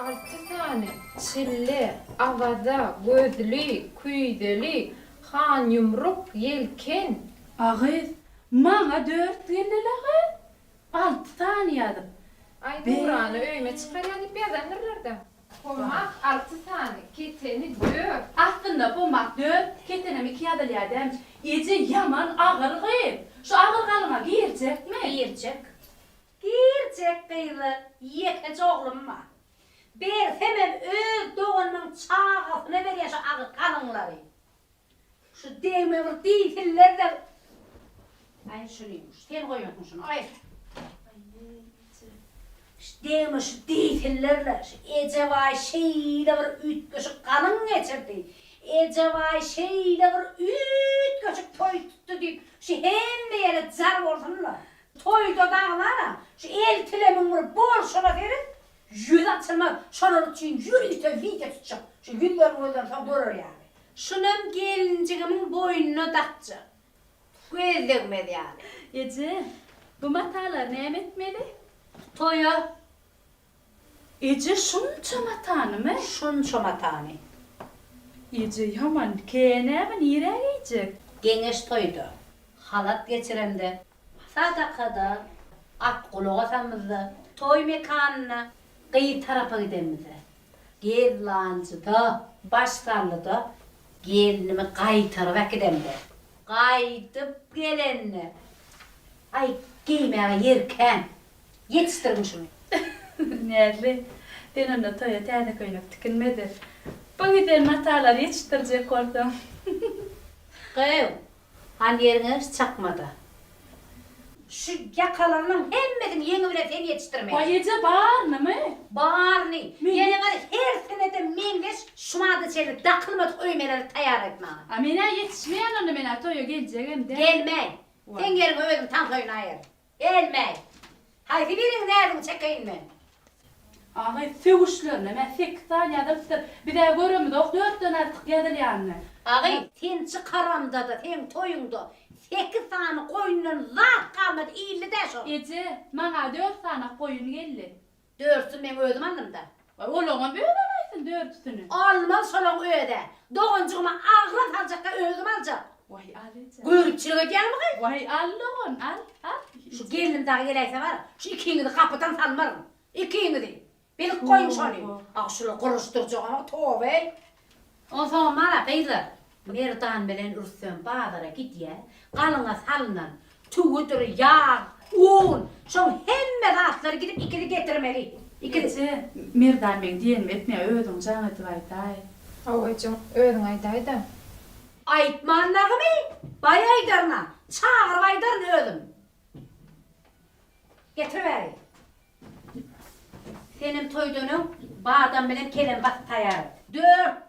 6 tane çille, avada, gödlü, küydeli, han yumruk, yelken. Ağız, bana 4 geldiler. 6 tane yadım. Ay Nurhan'ı öyme çıkarıyorduk bir adamlarlarda. Koymak 6 tane, keteni 4. Aslında bu mak 4, ketenem 2 yadım. İyice yaman ağır kıyım. Şu ağır kalına girecek mi? Girecek. Girecek beyler. Yekece oğlum var. Bir hemen öz doğanın çağısına ver ya şu ağır kalınları. Şu demir değiller de... Ay şunuymuş. Sen koyuyorsun şunu. Ay. Şu demir şu değillerle. Şu ecevay şeyle var üç köşük kanın geçirdi. Ecevay şeyle var üç köşük toy tuttu deyip. Şu hem bir yere zar ortamlar. Toyda dağlara. Şu el tilemin var bol şuna verin. Yüz atılma, şunun için yürüyüşte video tutacak. Şu yüzler buradan tam durur yani. Şunun gelinciğimin boynunu takacak. Gözlemedi yani. Ece, bu matalar ne etmeli? Toya, Ece şunca matanı mı? şun çomatani. Ece yaman kene mi nire yiyecek? Genç toydu. Halat geçiremdi. Sadakada, at kulağı atamızdı. Toy mekanına, kıyı tarafa gidemizdi. Gel da, başlarlı da, gelinimi kayı tarafa gidemdi. Kaydıp gelenini. Ay giymeye yerken yetiştirmişim. Nerli? Ben onu toya tane koyup tıkınmadı. Bu gider matalar yetiştirecek ortam. Kıyım, hani yerine hiç çakmadı. Şu yakalarının hemmedini yeni bile seni yetiştirmeye. Vay Ece bağırını mı? Bağırni. Yine var her senede mengeç şumadı çeli takılmadık öymeleri tayar etme. Amina yetişmeyen onu bana toya gelecek hem de. Gelme. Vay. Sen gelin öldüm tam koyun ayır. Gelme. Haydi birin nereden çekeyim mi? Ağay fevuşlarını ben 8 tane yadım. Bir daha görümü de 4 tane artık yadır yani. Ağay sen çıkaramda da sen toyunda 8 tane koyunun laf kalmadı iyili de şu. Ece bana 4 tane koyun geldi. Dörsün ben öldüm anlamda. Vay oğlum bir öğrenersin 4'sünü. Olmaz solun öde. Doğuncuğuma ağrı alacak da öldüm alacak. Vay al Ece. Kuyrukçılığa gelme kız. Vay Allah'ın al. Şu gelinim daha geleyse var. Şu ikini de kapıdan salmarım. İkini de. Beni koyun şunu. Ah şunu konuşturacak ama tövbe. O zaman bana kıydır. Merdan bilen ürsün bağlara git ya. Kalına salınan. Tuğudur, yağ, un. Şu hemme rahatları gidip ikini getirmeli. İkini. Ece merdan ben diyelim etmeye öğüdüm canı duvayday. Avacım öğün aydaydı. Aytman nağımı. Bayaydarına. Çağır baydarını öldüm. Getiriveri. Senin toyduğunu bağdan benim kelen bas tayar. 4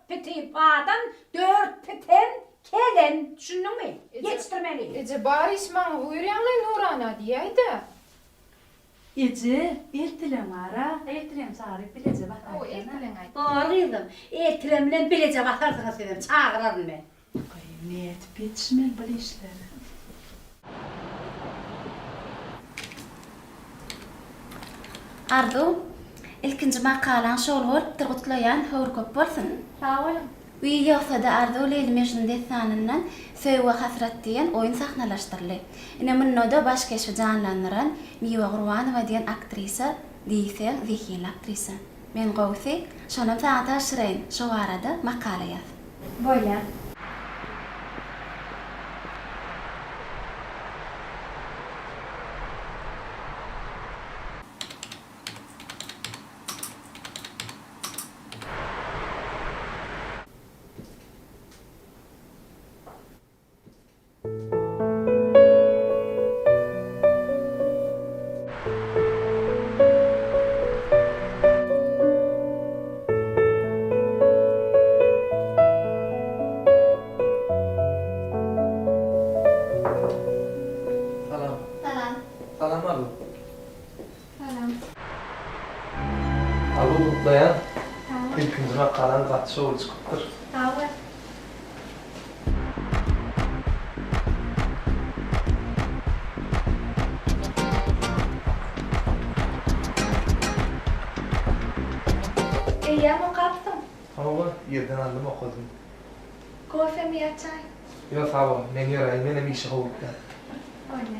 piti bağdan 4 piten kelen. Düşündün mü? Yetiştirmeli. Ece bari işman uyuyanlı Nurhan'a diyeydi. Ece ertelem ara. Ertelem çağırıp bilece bak. O ertelen aydı. Doğruydum. Etilemle bilece bakarsınız dedim. Çağırırım ben. Ay niyet bitişmel bu işleri. Ardu, ilkinci makalan şolur tırgıtlayan hor köp bolsun. Sağ olun. Uy ýoksa da Ardu Leylimeşin destanından söýwe hasrat diýen oýun sahnalaşdyrly. Ine munnoda baş keşfi janlandyran Miwa Gurwanowa diýen aktrisa, diýse zehirli aktrisa. Men gowsy, şonam saňa taşyraýyn, şo arada makala ýaz. Boýla. Salam. Salam. Salam abi. Salam. Abi dayan. İlkinci makalan kaçışı ol çıkıptır. Sağ ol. Eyyam okaptım. Tamam mı? Yerden aldım okudum. Kofe mi ya çay? Yok sağ ol. Men yorayım. Benim işi kovukta. Öyle.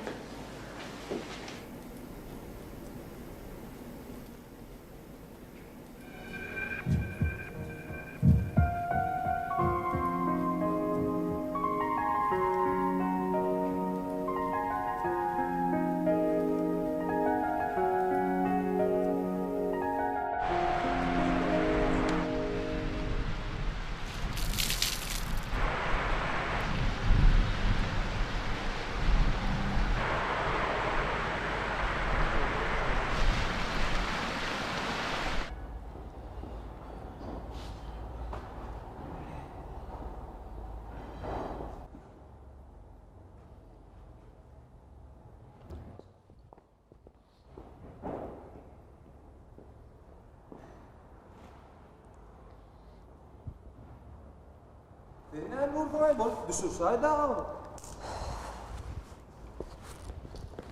Ne vurdun bol düşürsaydı ağabey.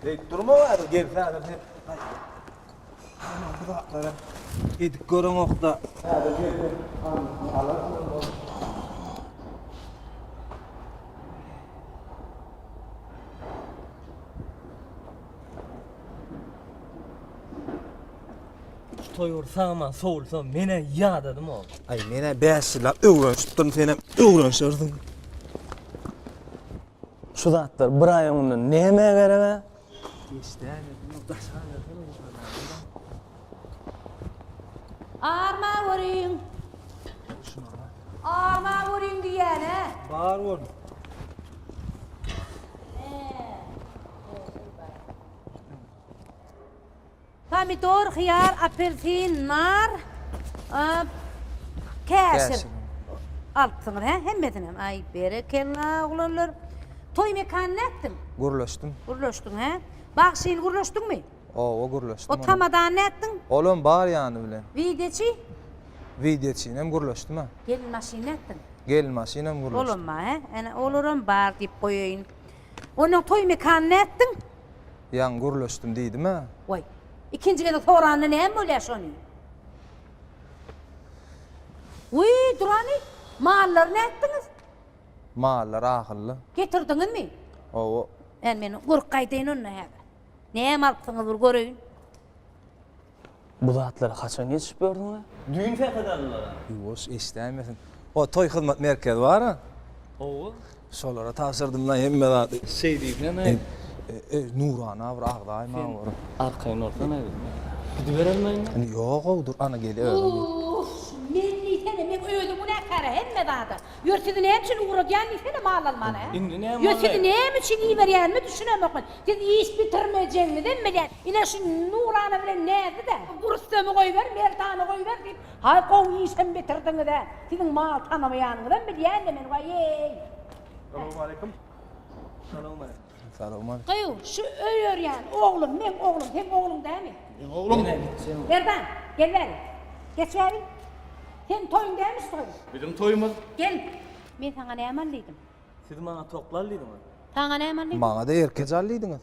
Deyip durma var gerçekten hep. Aman bıraklara. Edik görün okta. Hadi gel. Alasın. Toyursama, soğulsam mene ya dedim oğlum. Ay mene 5 yıl öğrenştün seni öğrenşirdin. Şu zatlar bir ay onu neme vereme? Arma vurayım. Arma vurayım diyene. Bağır vur. Pomidor, hıyar, apelsin, nar, kesir. Altsınlar he, hemmetinem. Ay berekella oğlanlar. Toy mekanı ne ettin? Gurlaştım. Gurloştun he. Bak şeyin gurloştun mu? O gurlaştım. O tamadan ne ettin? Oğlum bağır yani bilen. Videçi, Videoçinem gurlaştım ha. gelin maşin ne ettin? Gelin maşinem gurlaştım. Olunma he. Yani olurum bar deyip koyayım. Onun toy mekanı ne ettin? Yan gurlaştım deydim ha. Vay. İkinci kere toğranlı ne böyle şunu? Uy durani. Mallar ne ettiniz? Mağallar ahıllı. Getirdiniz mi? O Ben beni kurkaydın onunla hep. Neye malpsınız bir görün? Bu zatları kaçan geçip gördün mü? Düğün fekedarlar. yuvos istemesin. O toy hizmet merkezi var ha. Oo. Solara tasırdım lan hemme da. Şey deyip ne? Nurana var ağday ma var. Arkayın ortadan evet. Gidiverelim mi? Hani yok o dur ana geliyor. Menni sene men öyle bu ne kara hemme dağda. Yörtüdü ne için uğrayan sene mağlanmana. Indi ne Yörtüdü ne için iyi veriyen mi düşünemem ben. Dedi iş bitirmeyeceğim mi değil mi lan? Yine şu Nurana bile neydi de. Burstamı koy ver, mertanı koy ver deyip. Hay kovu sen bitirdin de. Sizin mal tanımayanından biliyen de men vay ey. Selamun aleyküm. Selamun aleyküm. Kıyı şu öğür yani oğlum men oğlum hem oğlum değil mi? Oğlum. Yine gideceğim. Erdan gel ver. Geç ver. Sen toyun değil misin toyun? Bizim toyumuz. Gel. Ben sana ne emalliydim? Siz bana toplarlıydın mı? Sana ne emalliydim? Bana da erkek allıydınız.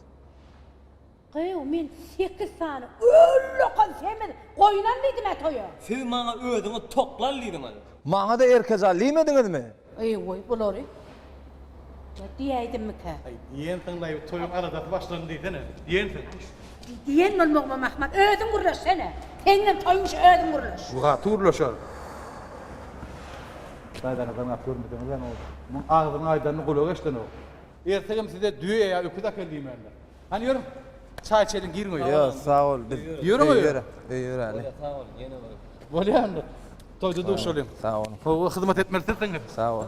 Kıyı men 8 tane öyle kan sevmedim. Koyunanlıydım et toyu. Siz bana ödünü toplarlıydın mı? Bana da erkek allıydınız mi? Ey oy buları. Ne diyeydim mi ki? Diyensin dayı toyun arada başlandı desene. Diyensin. Diyen mi olmak Mahmut? Ödün kurulaş sene. Senin toymuş ödün kurulaş. Buğa turlaşar. Daydan adam atıyorum dedim lan oldu. Bunun ağzını aydanını kulağı geçten o. Ertegim size düğüye ya öpü de keliyim ben de. Hani yorum? Çay içelim girin o ya. Yok sağ ol. Yürü mü yürü? Yürü Ali. Sağ ol yine var. Böyle yani. Toyda duş olayım. Sağ ol. O hizmet etmelisin sen. Sağ ol.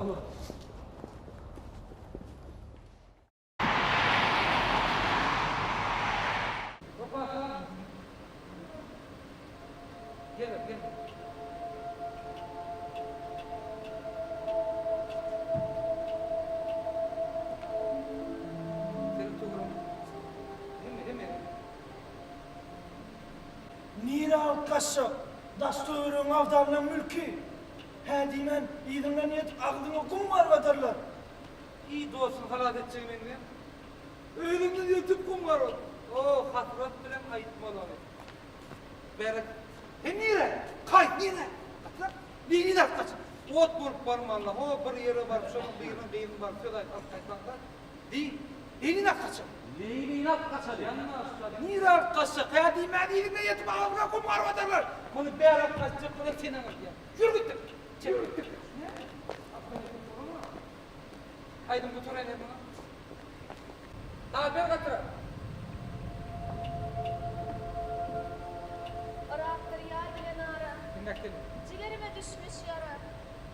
Nire altkassa, dastörün avdalının mülkü. Hedimen, iyidinle niyet ağdına kum var vadarlar. İyi dostum halat edeceğim benim. Öylümde yatıp kum var. O hasret bilen ayıtmalı onu. Berek. Nire? Kayt nire? ot bolup barmanla, o bir yere barıp, şonun birini kıyını barıp, şöyle kaytmakta. Elin at kaçak. Leyli'nin at kaçar ya. Nire at kaçak? Ya diýmädiňine yetip ağzına kumar batarlar. Bunu bir at kaçak, bunu senen at ya. Yürü gittik. Çek gittik. Haydın bu törene buna. Daha bir katıra. Araktır yar bilen ara. Dinlek dedim. Cigerime düşmüş yara.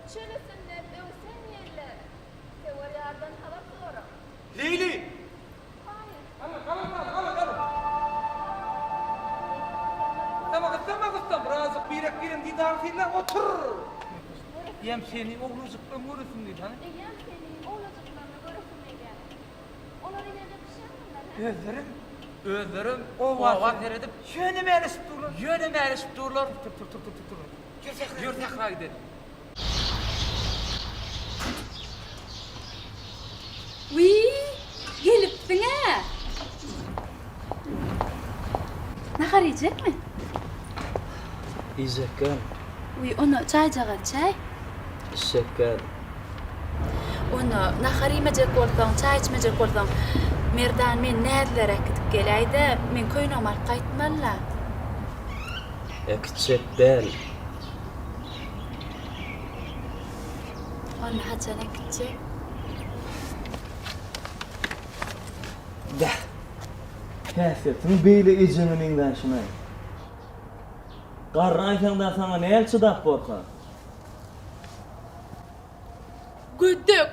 Çölesinden dövsen yerler. Sever yardan hava sonra. Leyli! Hayır. Alın. Tamam kızım. Birazcık birek girin didar seninle otur. Yem seni oğlucukla görürsün dedi hani. Yem seni oğlacıklarını görürsün egen. Onları ileride düşer miler? Özlerim o vaat veredip yönüme erişip dururlar. Dur. Yür tekrar gidelim. Gelipsin ha. Nahar yiyecek mi? İzekkan, Onu çaycağa çay. şeker. Onu nahar yemeyecek bolsaň, çay içmeyecek bolsaň, merdan men nädilere gidip geleydi, men köýüne mark gaýtmalla. Ekçek del. Onu haçana gidecek. Da. Käsirtin beýle ejeniňden şuna. Garraňdan sana näme çydap bolsa? Güdük.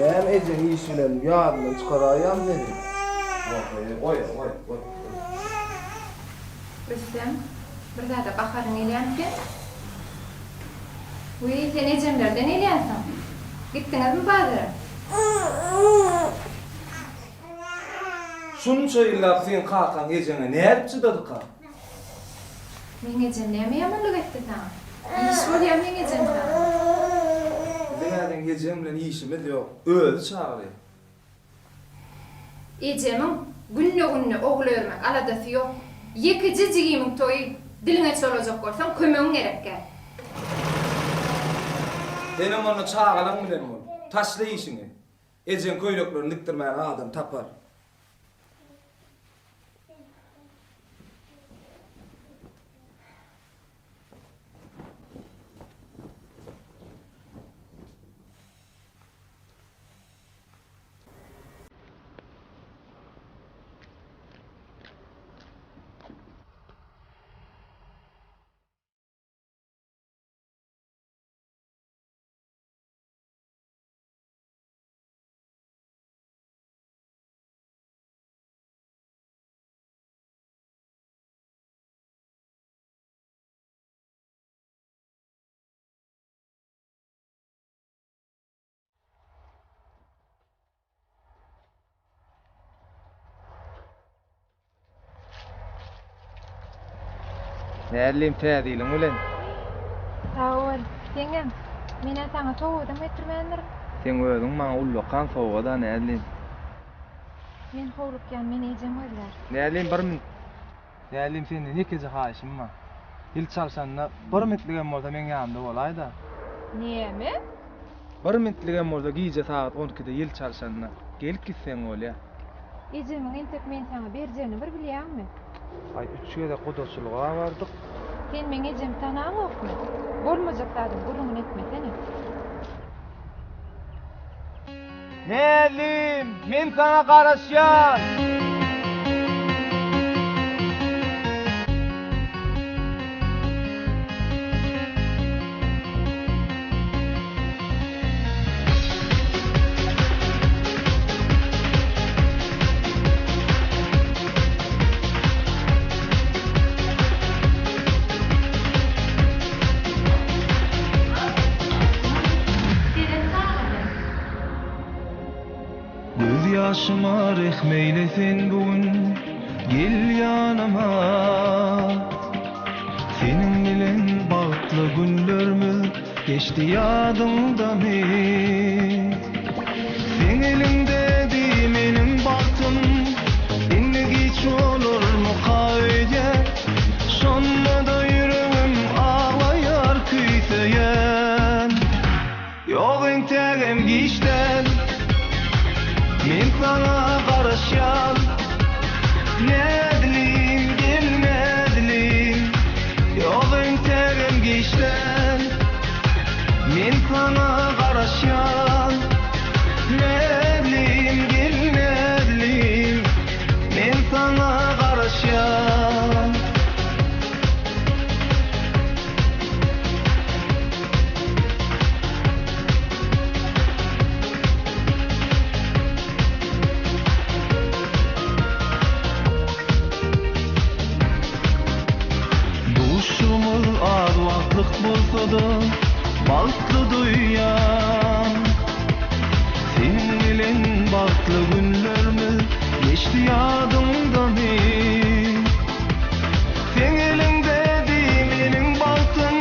Ben ecen işinden yadından çıkarayam dedim. Koy. Rüstem, bir zada bakarın elyanken. Uy, sen ecemlerden elyansan. Gittiniz mi bazıra? Şunça ýyllap sen kalkan ejene nädip çydadyk ha? Men ecemleme yamanlyk etdi sana. İş bolýar men ecem sana. Bizden ejem bilen işimiz ýok. Özü çağırýar. Ecemin günne oğul örmek aladası ýok. Ýeki jijigimin toýy diline çolajak bolsaň kömegiň gerekkä. Benim onu çağıran bilen bol. Taşlı işini. Ejen köýleklerini dikdirmeýän adam tapar. Nälim tädilim ulen. Sağ ol. Sengem, menen sana soğudum ettirmendir. Sen özüň maňa ullukan soğuda nälim. Men howlukyan meni ejem öýler. Nälim bir min. Nälim seni nekece haýyşym bar. Ýyl çalşanna bir minitligem bolsa men ýanymda bolaýda. Näme? Bir minitligem bolsa giýje saat 12-de ýyl çalşanna gelip gitseň bolýar. Ejemiň entek men sana berjegini bir bilýärmi? Ay 3-ge de godaçylyga bardyk. Sen men ejem tanamokmy? Bolmajak zadyň gurrun etmesene. Nälim, men sana garaşýar. başıma rehmeylesin bugün gel yanıma. Senin bilen bağıtlı günlerimi geçti yadımda mı? Sen elimde değil benim baktım, dinle geç olur mu kaide? Sonra da yüreğim ağlayar kıysayan. Yok entegem geçten, men sana karışan. Ne dileyim gelmedilim, yok entegem geçten, men sana karışan. Ne dileyim gelmedilim, men sana karışan. Bolsa da balklı duyan, senin bilen balklı günlerimi geçti yadımda mı? Sen elinde değil benim balkım,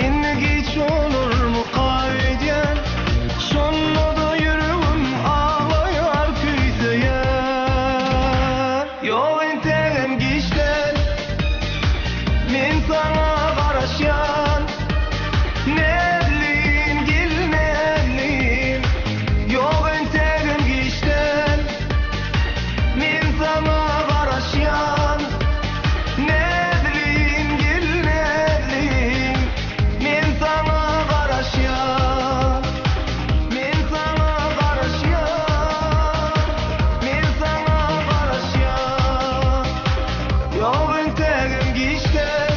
inne geç olur mu kaydeden? Sonra da yüreğim ağlayar kuysayan. Yok entegem geçten, men sana karışan. Ne bileyim gelmedim, yok entegem geçten, men sana karışan. Ne bileyim gelmedim, men sana karışan. Men sana karışan, men sana karışan. Yok entegem geçten,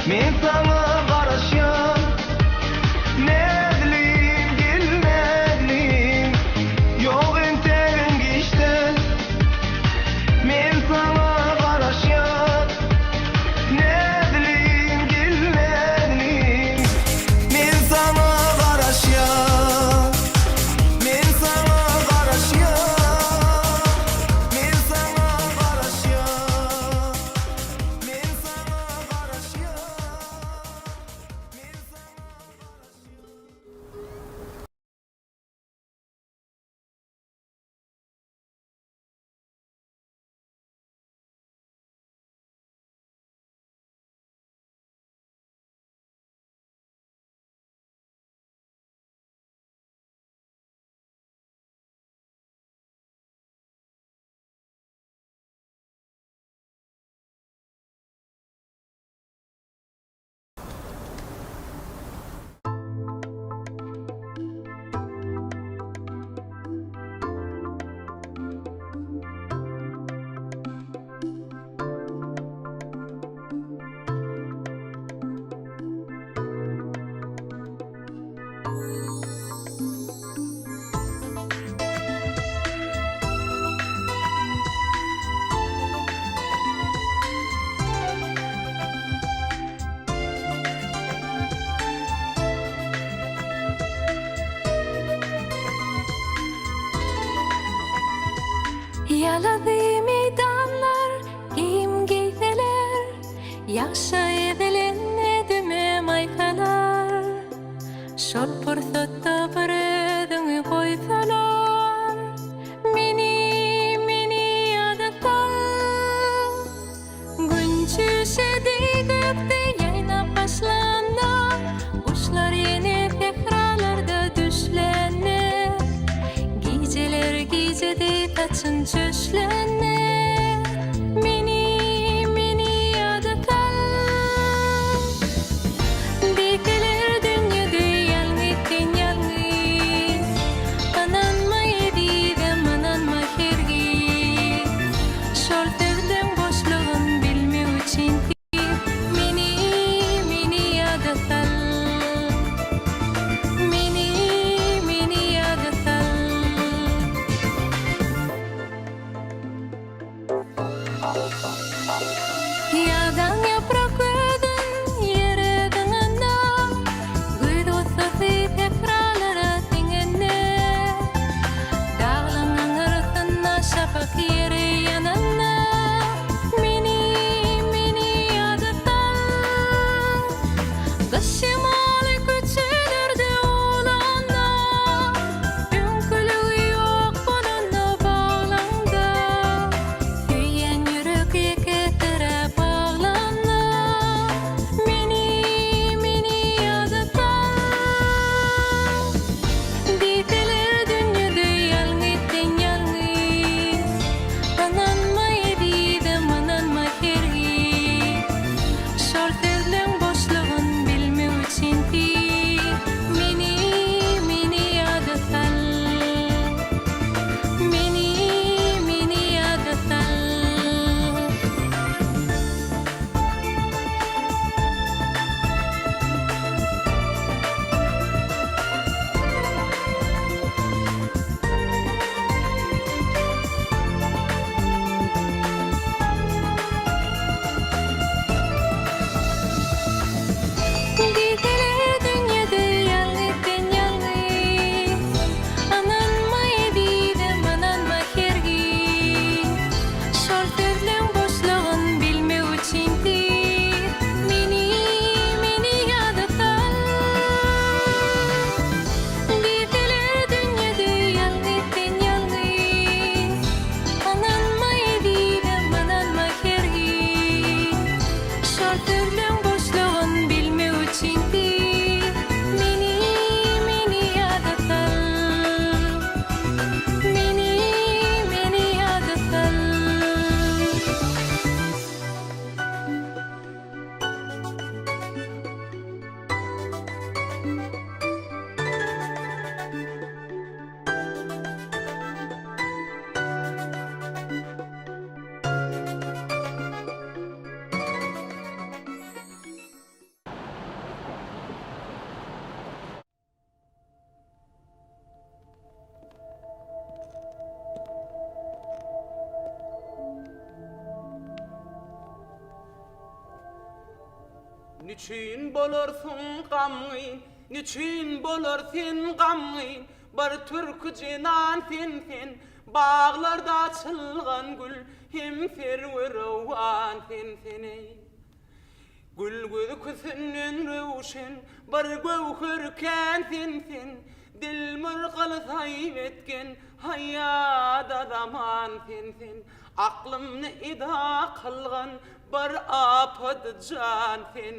men sana karışan. Ne dileyim gelmedim, yok entegem geçten, men sana karışan. Ne dileyim gelmedim, men sana karışan. Men sana karışan, men sana karışan. Men sana karışan. Yaladı meydanlar, giyim giyseler, yakşa edilen nedime maykalar. Şol pırsatda bir ödünü koysalar, meni adatar. Gün çüşedi gökte yaynap başlanlar, kuşlar yeni tekrarlarda düşlenir. Geceler gecede taçın çöşlenir. Meni adatar. Bekeler dünyada yalnızken yalnız, ananma yedidem ananma hergiz. Şol sevdim boşluğun bilme için meni adatar. Meni adatar. Niçin bolarsun gamgyn, niçin bolar sen gamgyn? Bir türkü cinan sen, bağlarda açılgan gül, hem ferwerowan sen. Gül gözü küsünün rövşen, bir gövhürken sen. Dil mırgıl sayıp etken, hayada zaman sen. Aklımni ida kılgan, bir apad can sen.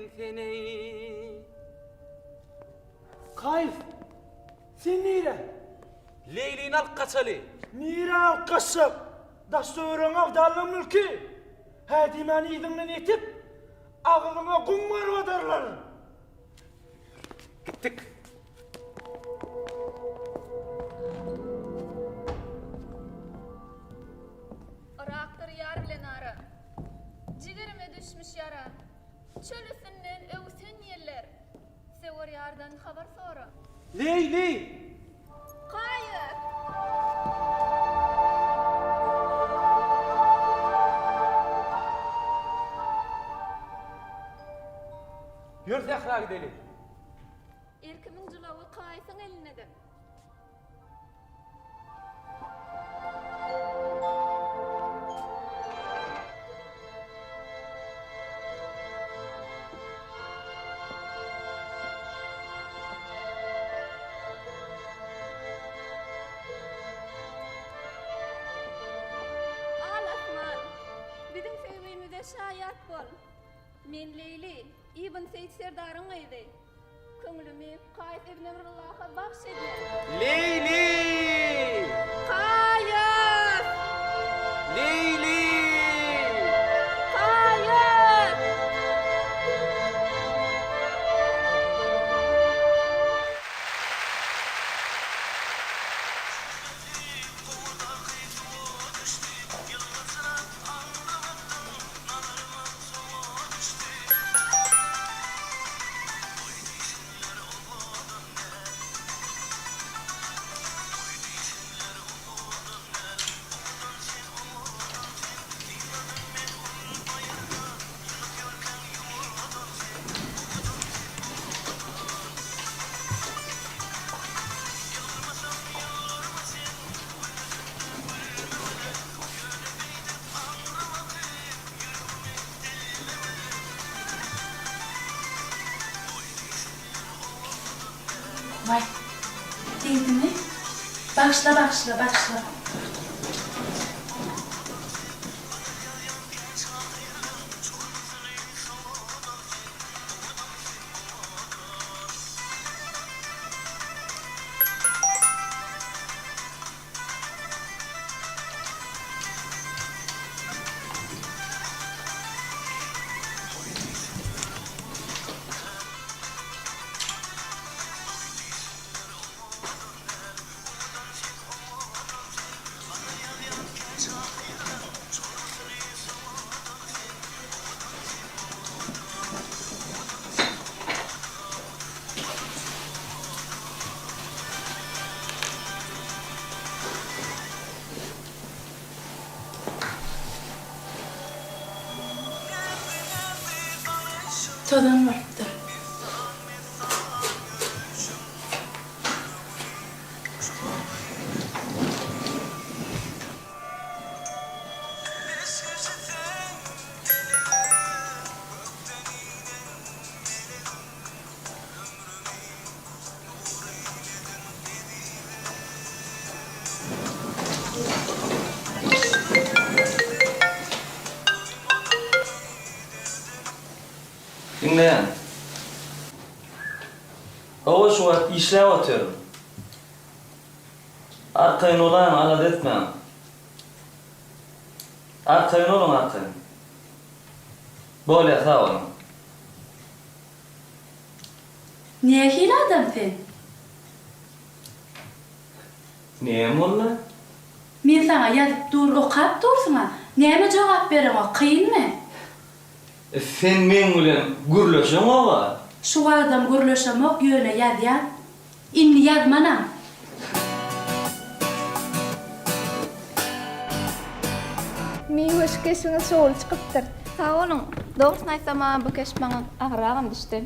Kayf, sen nire? Leylin al-Kaçalı. Nire al-Kaçak? Dastörün avdalının mülki. Hedimen idinin etip, ağılına kum varvadarlar. Gittik. Irak'tır yar bilen ara. Cigerime düşmüş yara. Çölüsünden öwsen yerler. Sever yardan haber sonra. Leyli. Hayır. Yür Zehra gidelim. Erkimin jylawy Kaýsyň elinedir. Şayat bol. Men Leyli, İbn Seyd Serdar'ın ýa-da köňlümi Kaýs ibn Emrullah'a bahş edýär. Leyli! Kaýs! Leyli! Kaýs! Vay. Değdi mi? Başla. Todan vardı. Dinleyen. Hava şu vakit işlev atıyorum. Arkayın olayım, alad etmem. Arkayın olun arkayın. Böyle sağ olun. Niye hile adam fen? Neyem ola? Men sana yazıp dur, okap dursuna. Neme cevap verin o, kıyın mı? Sen men bilen gürleşen oğa. Şu adam gürleşemok yöne yazyan. İnni yazmanam. Meyve keşfine soğul çıkıptır. Sağ olun. Doğrusunu aysam bu keşf bana ağırağım düştü.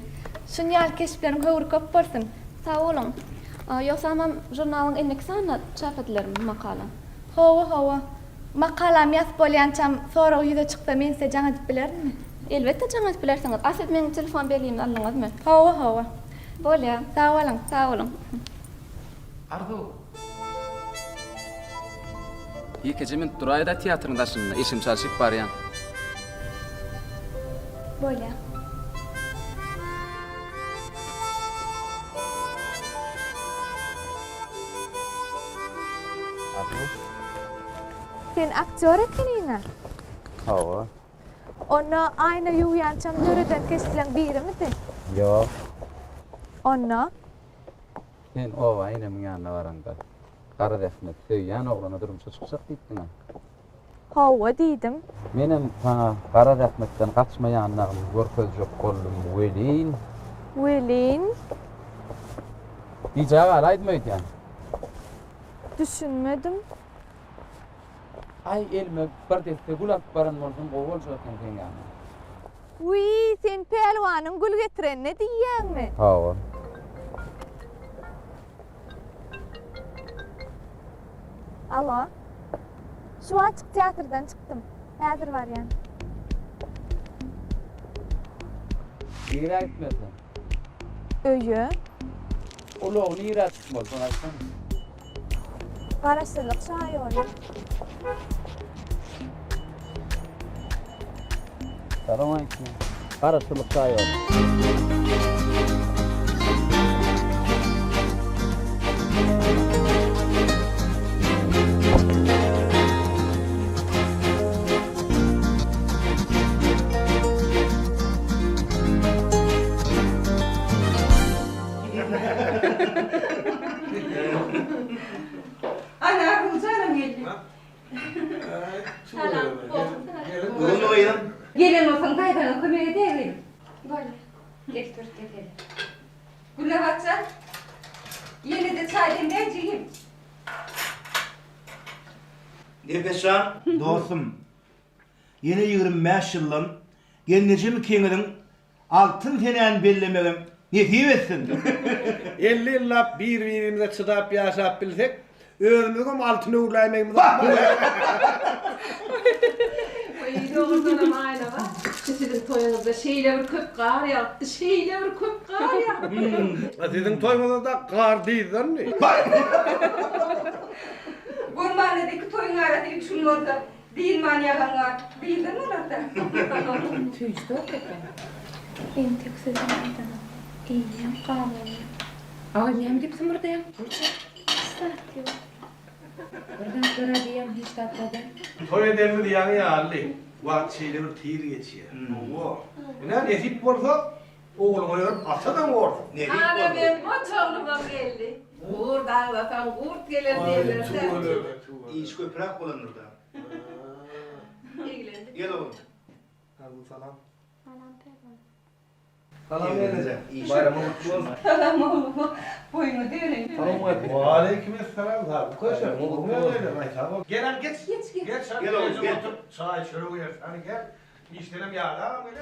Şunyal keşflerim hıvır köp bolsun. Sağ olun. Yoksa ama jurnalın enlik sana çap edilerim makala. Hova. Makalam yazıp bolyançam sonra yüze çıksa men size can edip bilerim mi? Elbette can edip bilersiniz. Aslında benim telefon beliyim alınız mı? Hova. Bolya. Sağ olun. Arzu. Yekecemin Durayda tiyatrında şimdi işim çalışıp var ya. Bolya. Sen aktör etkinliğine. Hava. Onu aynı yuyançam nöreden kesilen biri mi de? Yok. Onu? Sen o aynemin yanına varanda. Kara defnet söyleyen oğlana durumsa çıksak gittin ha. Hava dedim. Benim sana kara defnetten kaçmayanlarım görköz yok kollum velin. Velin? Diyeceği alaydı mıydı yani? Düşünmedim. Ay elime bir defte gül atıp baran oldum kovul zaten sen yani. Uy, sen pelvanın gül getiren ne diyen mi? Hava. Alo. Şu açık tiyatrodan çıktım. Hazır var yani. Nira gitmedin? Öyle. Ulu nira çıkmaz bana açsana. Karıştırlık şahı olur. Selamünaleyküm. Karıştırlık çay oldu. Ana Gülcan'ım geldi. Selam. Bugün olayım. Gelin olsun kaydanı kömeğe değilim. Böyle. Geç dur getir. Gülle bakcan. Yeni de çay demleyeceğim. Nefesan dostum. Yeni 25 yılım. Gelnecim kenginin altın tenen bellemeğim. Ne diyorsun? 50 yıllap birbirimize çıdap yaşap bilsek ömrüm altını uğurlaymamız. İyi doğrudan ama aynı var. Sizin toyunuzda şeyle bir köp kar yağdı, şeyle bir köp kar yağdı. Sizin toyunuzda da kar değil lan ne? Gurmanedeki toyun aratı şunun orada. Değil manyakan var. Değildin mi orada? Tüyüstü o tepen. En tek sözüm aydan. İyiyim, kahveyim. Ağlayayım dipsin burada ya. Saat yok. Buradan sonra diyeyim hiç tatlıdan. Toy edemdi diyen ya Ali. Vakt şeyle bir tiyir geçiyor. Oo. Ne nesip olsa oğlum oynar asadan var. Nesip Ana olsa. ben motorluma geldi. Buradan vatan kurt gelir derlerse. İş köprak olan orada. İlgilendik. Gel oğlum. Hadi salam. Salam Salam vereceğim. Bayramı kutlu olsun. Tamam oğlum. Boyunu dönün. Aleykümselam abi. Koşun. Ne oluyor? Gel geç. Geç. Geç sen. Gel oğlum gel. Çay şöyle koyar. Hani gel. İşlerim yağda böyle.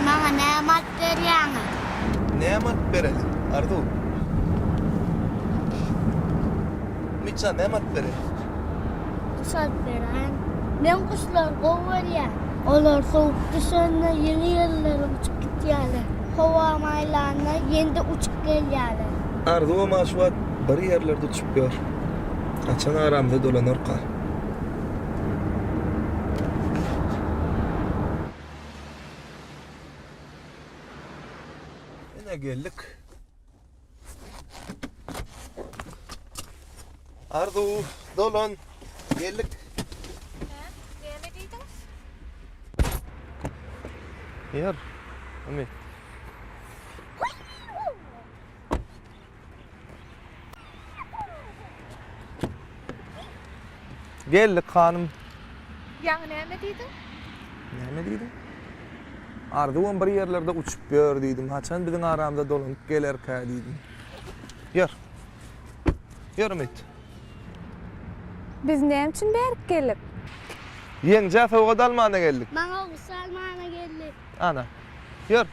Bana nemat berýäňi. Nemat bereli, Ardu. Miça nemat bere. Kuşat beren. Men kuşlar gowarýar. Olar soğuk düşende yeni yerlere uçup gitýärler. Hava maylarına yende uçup gelýärler. Ardu maşuat bir yerlerde uçup gör. Açan aramda dolanır ka. Yine geldik. Ardu, dolan. Geldik. Yer. Ümit. Geldik hanım. Yani näme diýdin? Näme diýdim? Arduwan bir yerlerde uçup gör diýdim. Haçan biziň aramda dolanyp gelerkä diýdim. Yer. Yer Ümit. Biz näme üçin berip gelip? Ýeňje sowga dalmana geldik. Bana o Salman'a geldi. Ana. Yer.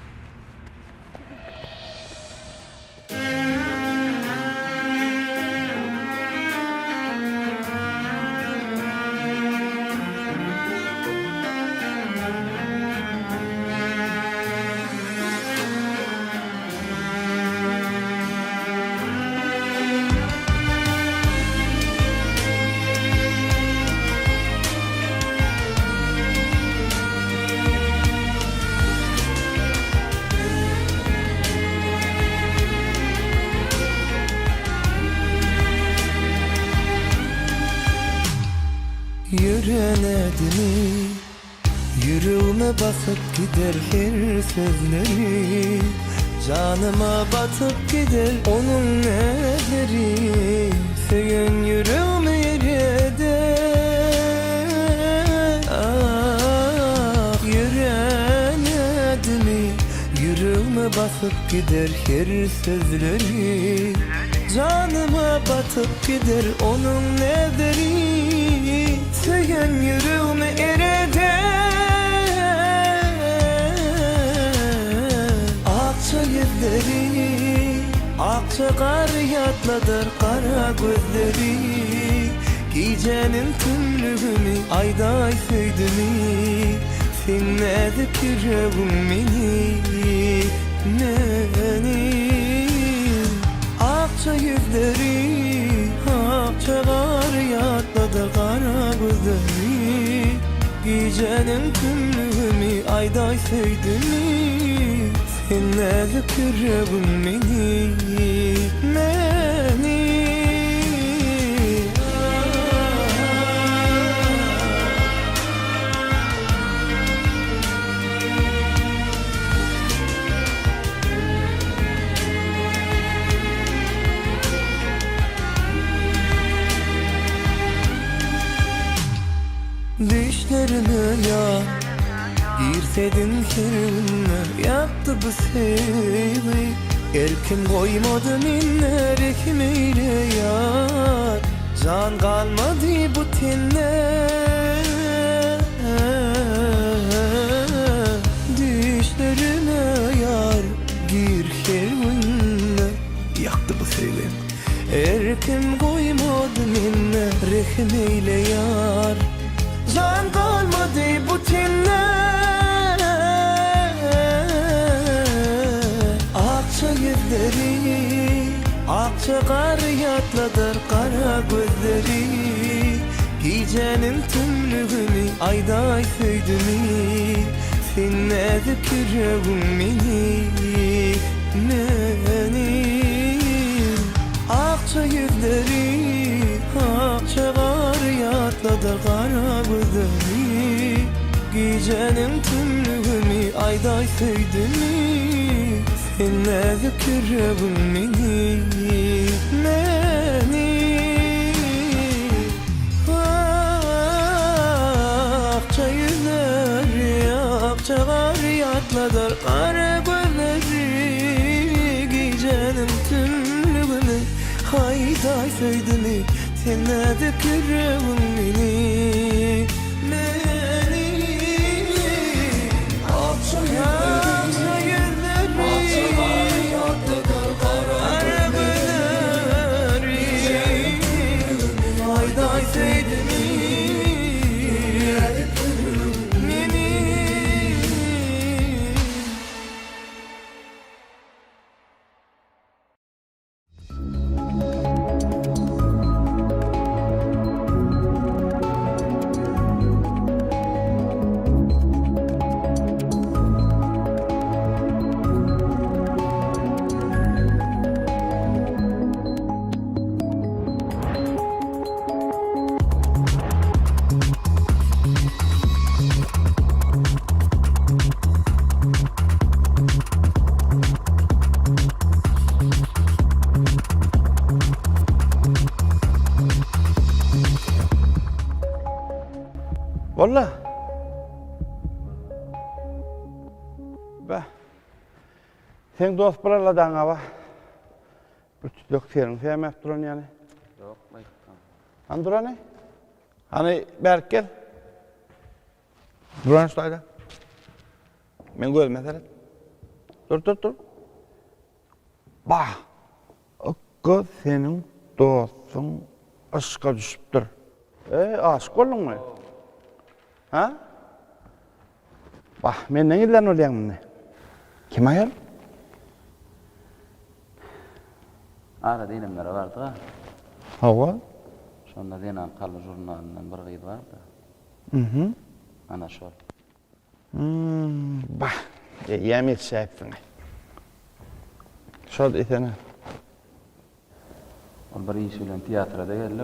Yüreğine yüreğime basıp gider her sözleri, canıma batıp gider onun neleri, sevgen yüreğime yerede. Ah yüreğine yüreğime basıp gider her sözleri, canıma batıp gider onun neleri. Sevgen yüreğime erede. Akça yüzleri, akça kar yatladır kara gözleri. Gecenin tümlüğünü ayday söydüğünü, sen edip yüreğim beni. Akça yüzleri, akça kar yatladır kara gözleri. Gecenin tümlüğümü ayday söydümi sen näze kürebin meni Düşlerine ya girsedin kirine yaktı bu sevgi Erkim koymadı minner ekmeğiyle yar Can kalmadı bu tenine Düşlerine yar gir kirine yaktı bu sevgi Erkim koymadı minner ekmeğiyle yar Can kalmadı bu tenine Akça yüzleri Akça kar yatladır kara gözleri Gecenin tümlüğünü ayday söydümi Sen näze kürebin meni Akça yüzleri Akça kar yatladır kara gözleri Gecenin tümlüğünü ayday söydümi sen näze kürebin meni Akça yüzleri akça kar yatladır kara gözleri Gecenin tümlüğünü ayday söydümi sen näze kürebin meni Akça yüzleri Valla. Be. Sen dost buralardan ama. Yok senin sevmek duran yani. Yok, bayıktan. Han duran ne? Hani Berk gel. Duran şurada. Men görme mesela. Dur. Bah. O senin dostun aşka düşüptür. Aşık oldun mu? Ha? Bah, men ne ilden olayan ne? Kim ayal? Ara dilimlere vardı ha. Hava? Şonda denen kalı jurnalinden bir gıydı vardı. Ana şol. Bah, yemet şäpsin. Şol etene. Ol bir iş bilen tiyatroda geldi.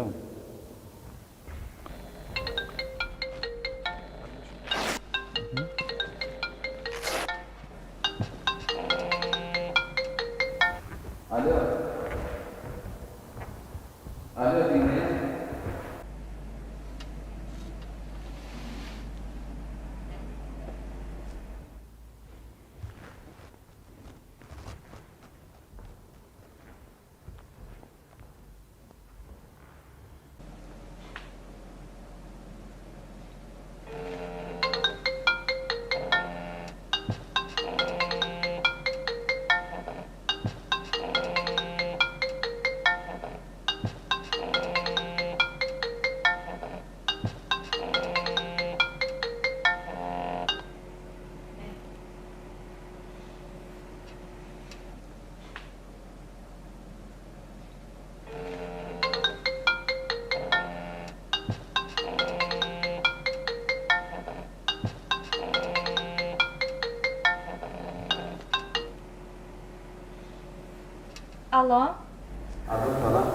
Alo dinleyin. Alo. Alo, salam.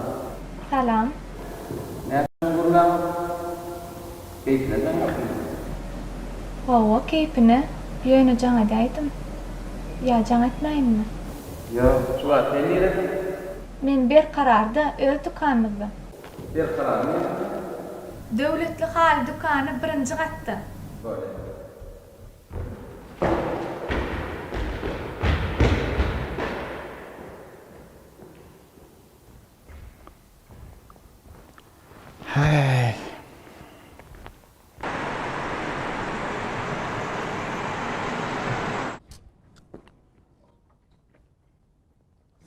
Salam. Näçe gurlan? Keyfine mi? Hawa keyfine ýöne jaňa daýdym. Ya jaňa etmäýinmi? Yo, şu an sen nerede? Men bir kararda öz dükkanymyzda. Bir karar mı? Döwletli hal dükany birinji gatda. Böyle. Hey.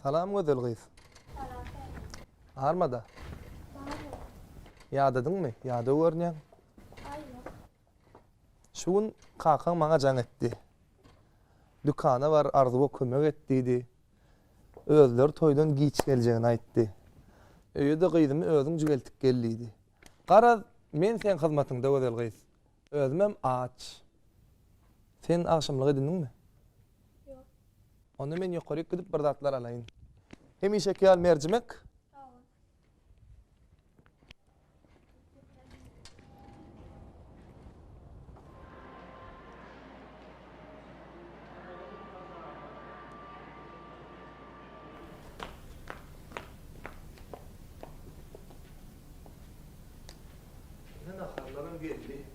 Salam gözel gyz. Armada. Ýadadyňmy? Ýada görnýän. Şugun kakaň maňa jaň etdi. Dükana var, arzuwa kömek etdi. Özler toýdan giç geljegini aýtdy. Öýde gyzymy özüň jügeltip geldi. Gara, men sen hyzmatyňda gözel gyz. Özümem aç. Sen akşamlyk edindiňmi? Ýok. Onda men ýokary gidip bir zatlar alaýyn. Hemişe kal mercimek. Ne naharlarım geldi.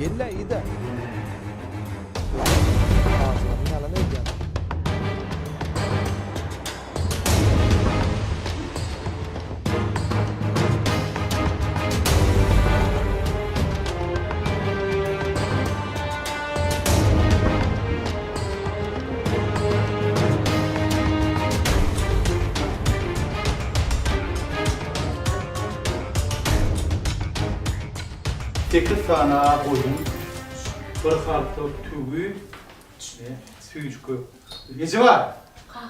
Yella iyi de. Ağzlarını yalan edeceğim. Sekiz tane koydum. Bir halta tügü. Ne? Süyüçkü. Neci var? Kaka.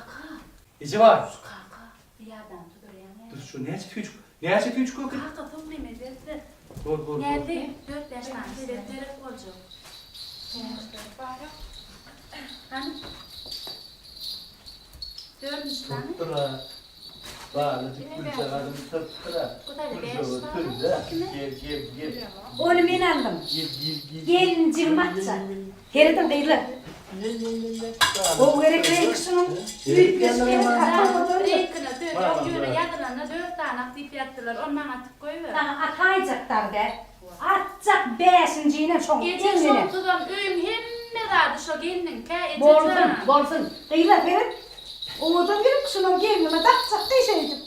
Neci var? Kaka. Bir yerden tutuyor. Dur şu neci tüyüçkü? Neci tüyüçkü? Kaka toplayayım edildi. Dur. Nerede? 4-5 tane. Sebepleri olacak. Hani? 4 tane. Tuttura. Bağlıcık gülçağadım tuttura. Gel. Onu men aldım. Gelin cırmatça. Heriden kıyılı. O gerekli kısmının büyük göçmeni katmadı. Renkine dört, yöne yadılarına 4 tane aktif yaptılar. Ondan atıp koyuver. Sana atayacaklar de. Atacak 5.'ine çok. Geçen sontudan öyüm hemme vardı şu gelinin ke Bolsun. Kıyılı verin. Oğuzun bir kısmının gelinime takacak diyecektim.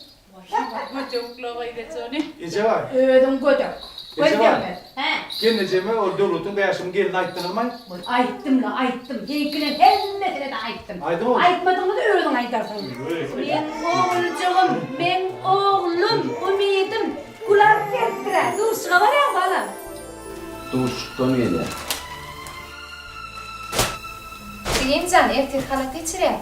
Ece var. Ödüm gödük. Ece var. He. Geleceğime o devletin beyaşım gelin ayttırılmay. Ayttım la ayttım. Genkinin hemmetine de ayttım. Aydın oğlum. Aytmadığımı da öğren aytarsın. Men oğulcuğum, men oğlum, ümidim. Kulak gettire. Duruşuna var ya balam. Duştan öyle. Diyeyim can, erkek halatı içire.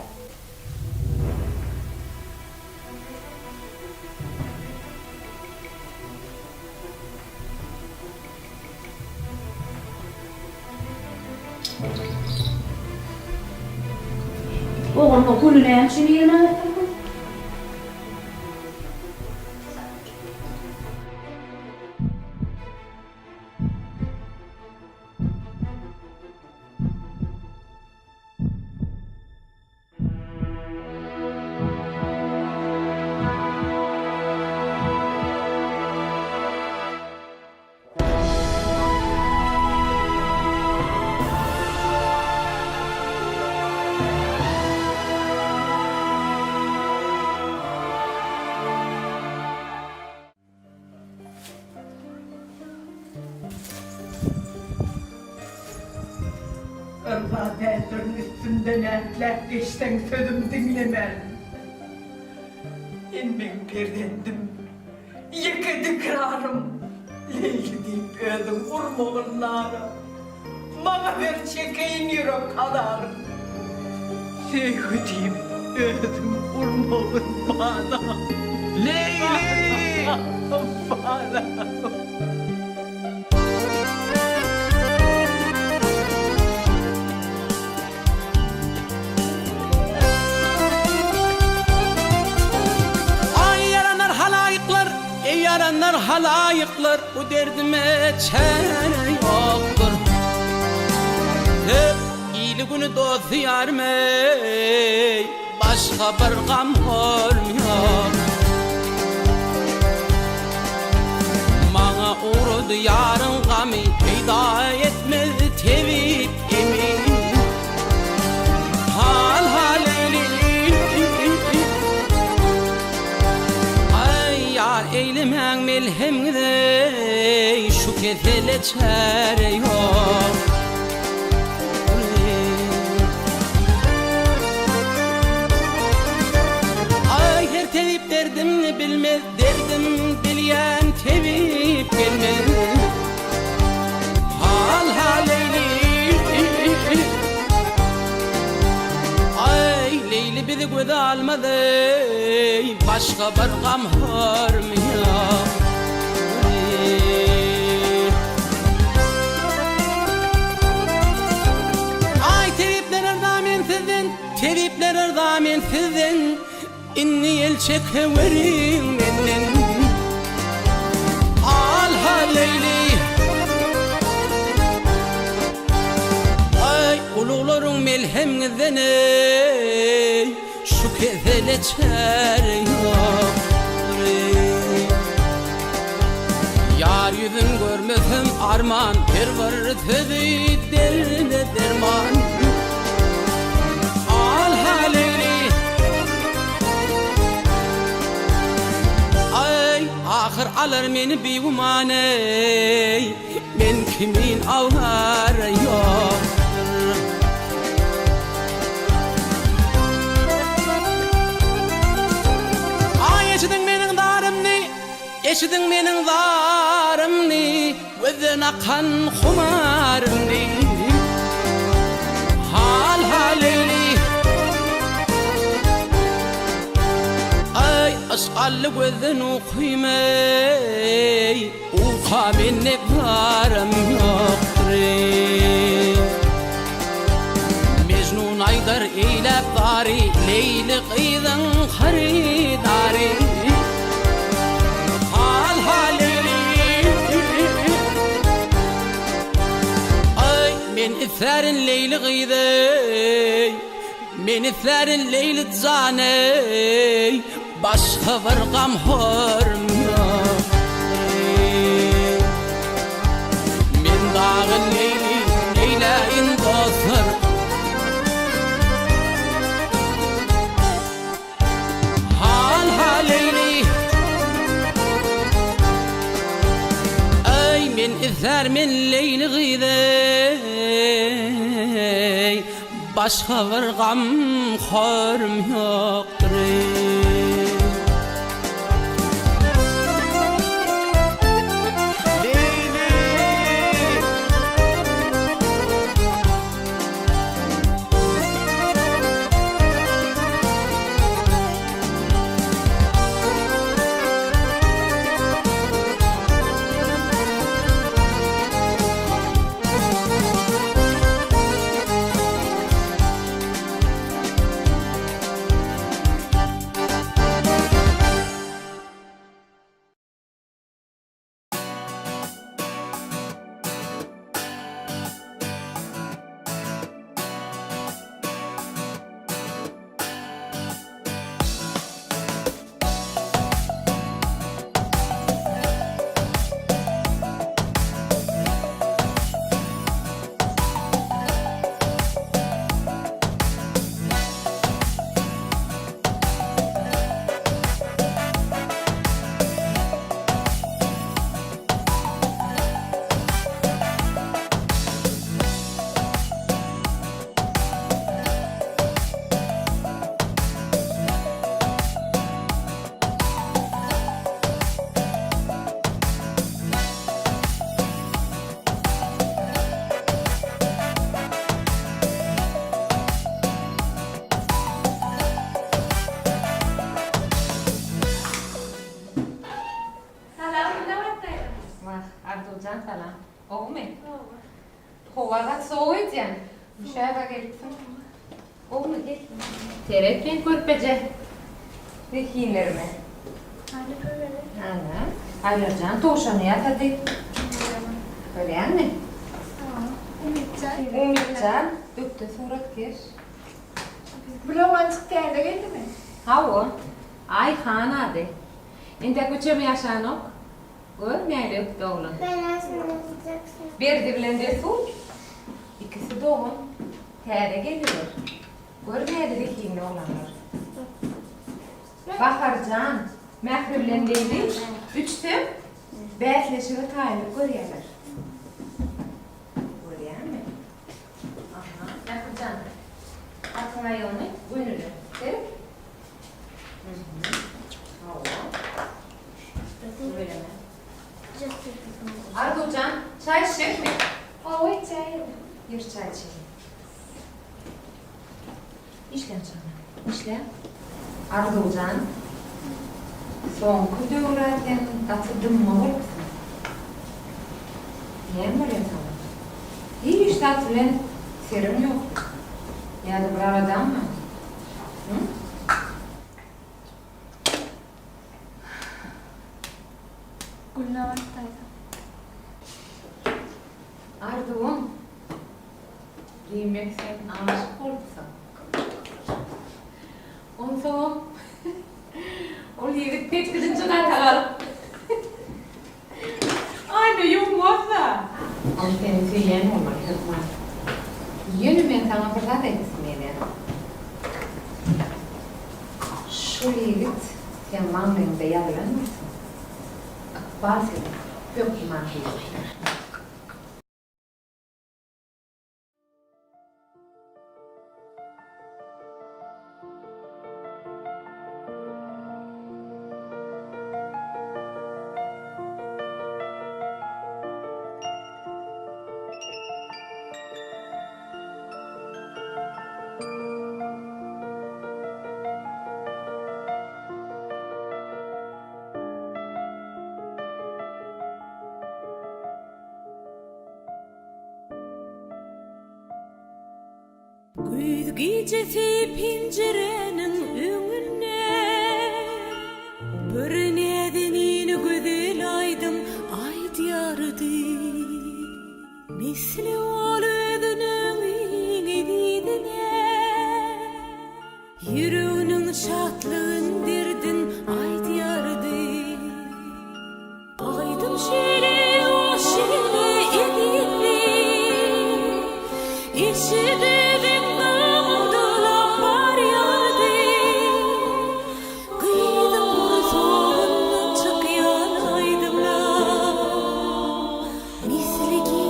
Oğlum o kulüne hem şimdi yerine ayttım. Allah Bedir'in üstünden erkler geçten sözüm dinlemez. İnmin perdendim, yıkıdı kırarım. Leyli deyip öldüm urmoğunlara. Bana ver çekeyim yürü kadar. Sevgi deyip Özüm kurmağın bana. Leyli! Bana. Yaranlar halayıklar bu derdime çare yoktur. Hep iyili günü dost yarmey, başka bir gam olmuyor. Bana uğradı yarın gami, peyda etmedi tevip emin. Hal haleyli eylemen melhemde şu kefele çare yok. Ay her tevip derdimni bilmez, derdim bilyen tevip gelmez. Hal haleyli ay Leyli bizi göze almadı, başka bir gam hörmüyor. Ay tevipler erdamen sizin, tevipler erdamen sizin, inni el çekeverin menden. Al haleyli ay uluların melhemden ey şu kezele çare yok. Yar yüzün görmesem arman, her var sözü derine derman. Al haleyli ay ahir alır meni bir umaney, men kimin avlar yok. Eşidin menin zarımni, gözün akan xumarımni. Hal haleyli ay aşkallı gözün uqymey, uqa minne varım yoktur. Mecnun aydar eylep dari, Leyli qıydın xaridari. Men iferin Leyli gıydey, men iferin Leyli tzaney, başka bir gam hörmüyor. Men dağın Leyli, Leylayin dostlar. Hal haleyli ay men ifer men Leyli gıydey, başka bir gam hörm yoktur. Hova soğuk yani. Dışarıda gelipsin. Oğlum gel. Terek ben körpece. Ve hilerime. Ana. Aylarcan toşanı yat hadi. Öyle mi? Umutcan. Döktü surat gir. Bulan çıktı yerde geldi mi? Hava. Ay hanadı. Ente küçüğüm yaşanok. Görmeyle öptü oğlum. Bir diblerinde su. İkisi doğum. Tere geliyor. Görmeyeli de kimle olanlar. Baharcan. Mehriblerindeydi. Üçtü. Bekleşimi tayyip görüyorlar. Görüyor mu? Aha. Mehribcan. Atına yolunu gönüllü. Değil mi? Böyle mi? Arducan, çay içecek mi? Evet çay. Bir çay içelim. İşlen canım, işlen. Arducan, son kudurlarken atıldım mı olur musun? Ne mi öyle sana? İyi işte atılan serum yok. Ya da bir aradan mı? Hı? Gülnavat'taydı. Ardu'm, diymek sen aşık olursan. Ondan o yigit tek gidin çıkartalım. Aynı yumurta. Ama senin söyleyen olmak yok. Yönü ben sana fırsat etmeyeli. Şu yigit sen manlığında yaralanmışsın. Bazı yok imanlı. Güz gecesi pencerenin önüne bir nedenini güzel aydım ay diyardı. Misli ol ödünün edidine yüreğinin şatlığın dirdin ay diyardı. Aydım şöyle o şöyle edildi. İşidedim namımdıla var yardı. Kıydım soğundan çıkyan aydımla. Misli ki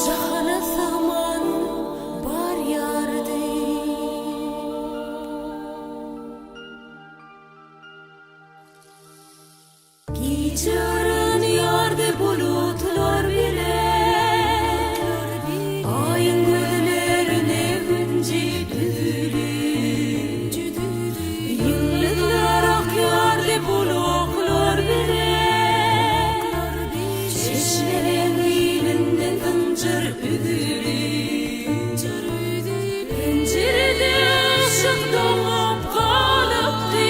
cahana sığman var yardı. Gece aranıyordu bulutlar bile. Ayın gözlerine hünci düdülü. Yıllıklar akıyordu bulutlar bile. Çeşmelerin elinden hıncır üdülü. Pencerede ışık doğup kalıptı.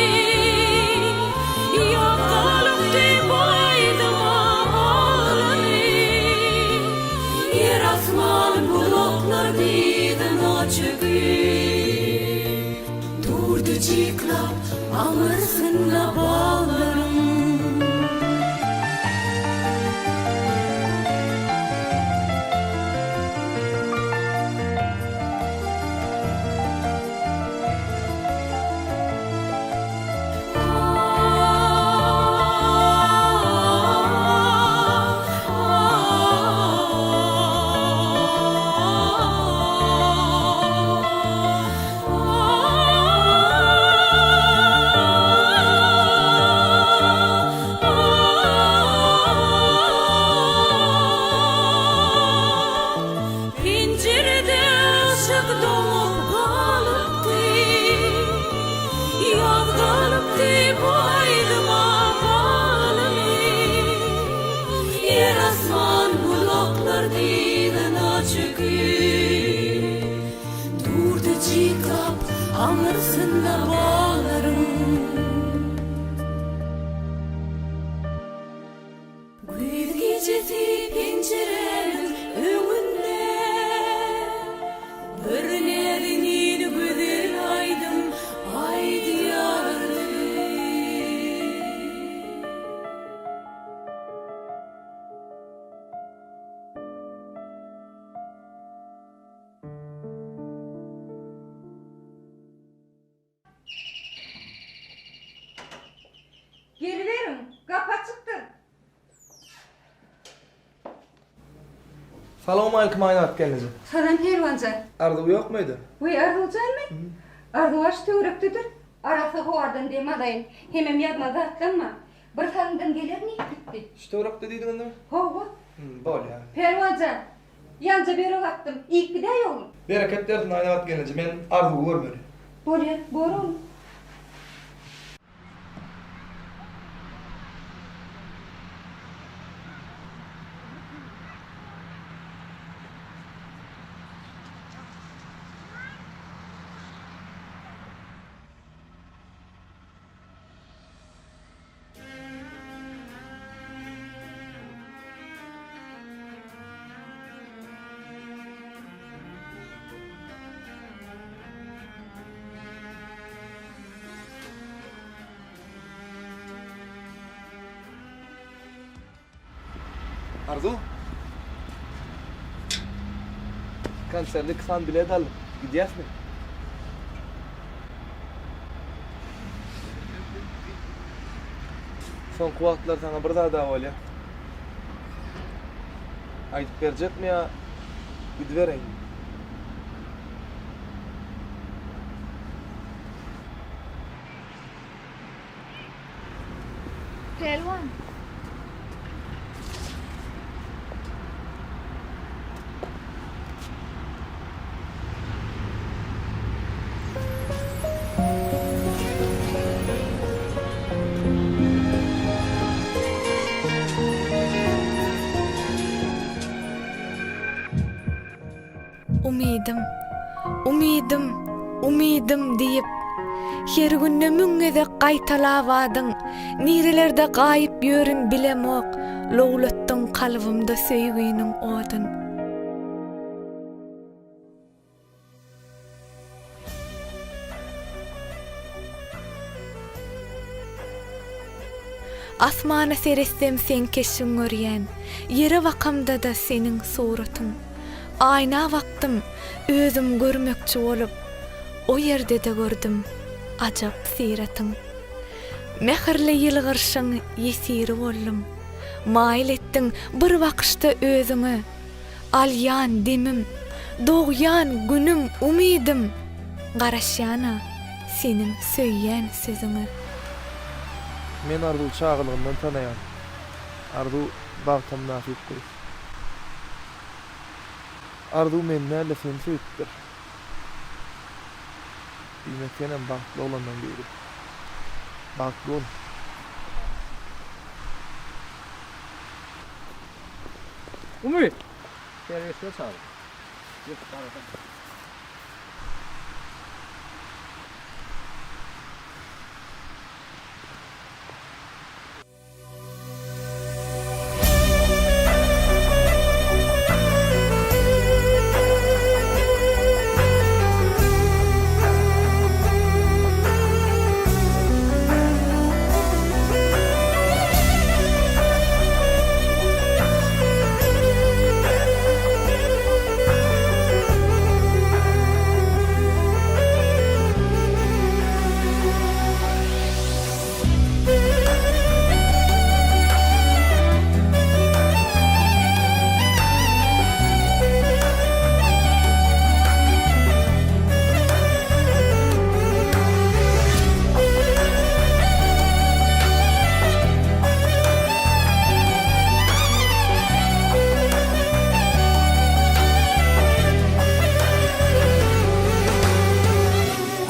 Yakalıptı boydıma ağlanı. Yer asman bulutlar didin o çöküp. Durdu çıklap ağırsınla bağlarım. köşüki durdu cikap anırsında bağlarım Güz gecesi pencerenin önünde bir nerinin güzel aydın ay diyarlı Geliverin, kapı açıktır. Salamu aleyküm aynat gelinize. Salam Pervancan. Ardı yok muydu? Vay Ardıcan mı? Ardıvaş törektidir. Arası hovardan demadayın. Hemem yazmaza atlanma. Bir tanıdan gelir mi bitti. İşte orak dediydin mi? Hova. Bol ya. Pervancan. Yanca beri attım. İlk bir de yolum. Bereket dersin aynat gelince. Men ardı görmedi. Bol borun. Arzu? Kanserlik san bile dalım. Gidiyas mı? Son kuvvetler sana bir daha daval ya. Ayıp verecek mi ya? Gidivereyim. Pelvan. Umidim deyip her günne müňňede gaýtalawadyň nirelerde gaýyp ýörün bilemok lowlatdyň kalbymda söýgüniň odyn Asmana seretsem sen keşiň görýän ýere wakamda da seniň suratyň Ayna baktım, özüm görmekçi olup, o yerde de gördüm, acap siratın. Mehirli yılgırşın yesiri oldum, mail ettin bir vakışta özümü, alyan demim, doğyan günüm umidim, garaşyana senin söyleyen sözünü. Men Ardu çağılığından tanayan, Ardu bağtam nafip koyur. Ardu menne lefin süttür. Bilmektenem baktlı olandan beri. Baktlı ol. Umi! Servisine sağlık. Yok, sağlık.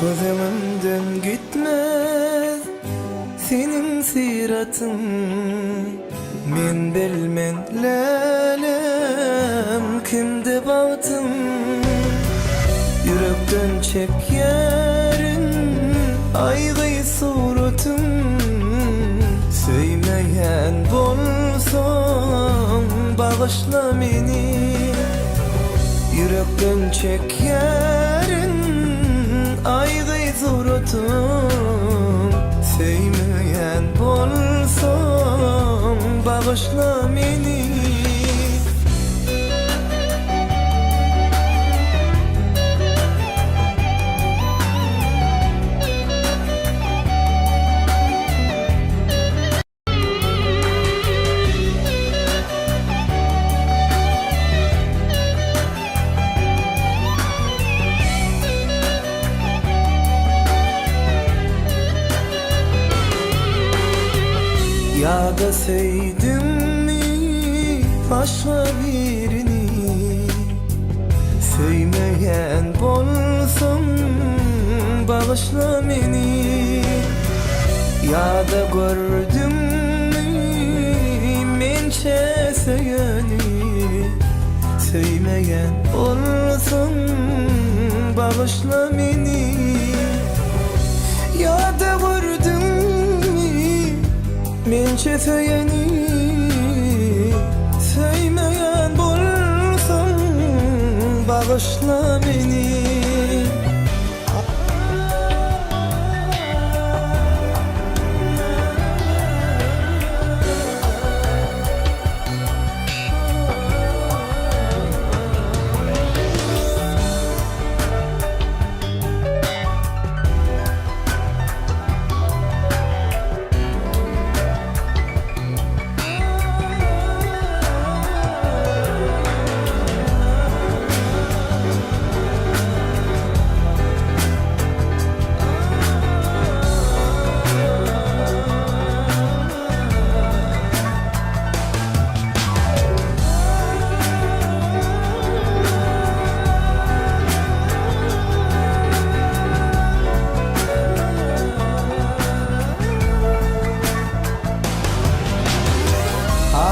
Gözümden gitmez senin siratın men bilmen lalem kimde bağdım. Yürekten çekerin aygı suratım. Söymeyen bolsam bağışla beni. Yürekten çekerin aygı suratım. Söymeyen bolsam bağışla beni. Ya da sevdim mi başka birini. Söymeyen bolsam bağışla beni. Ya da gördüm mi mençe seveni. Söymeyen bolsam bağışla beni. Ya da gördüm mençe söyeni. Söymeyen bolsam bağışla beni.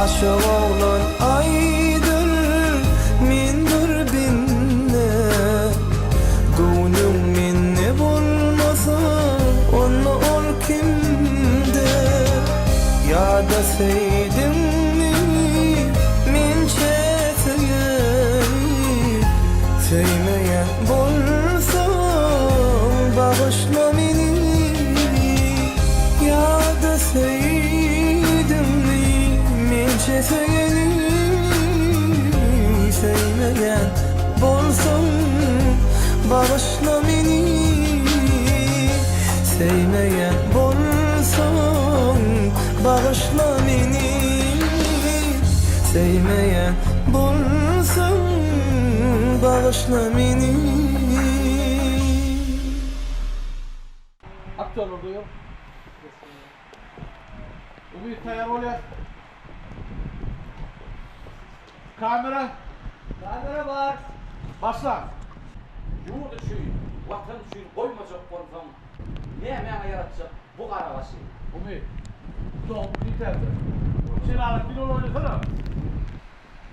Aşık oğlan aydır mindir binne. Gönlüm minne bulmasa onu ol kimde. Ya da sevdim mi mençe seveni. Sevmeyen bolsam bağışla beni. Ya da sevdim mi mençe seveni. Sevmeyen bolsam bağışla beni. Sevmeyen bolsam bağışla beni. Sevmeyen bolsam bağışla beni. Aktör oluyor. Ümit tayar oluyor. Kamera. Kamera var. Başla. Yurt için, vatan için koymayacak bolsam ne emeğe yaratacak bu karabaşı. Ümit. Doğum biterdi. Sen alıp bir oynasana.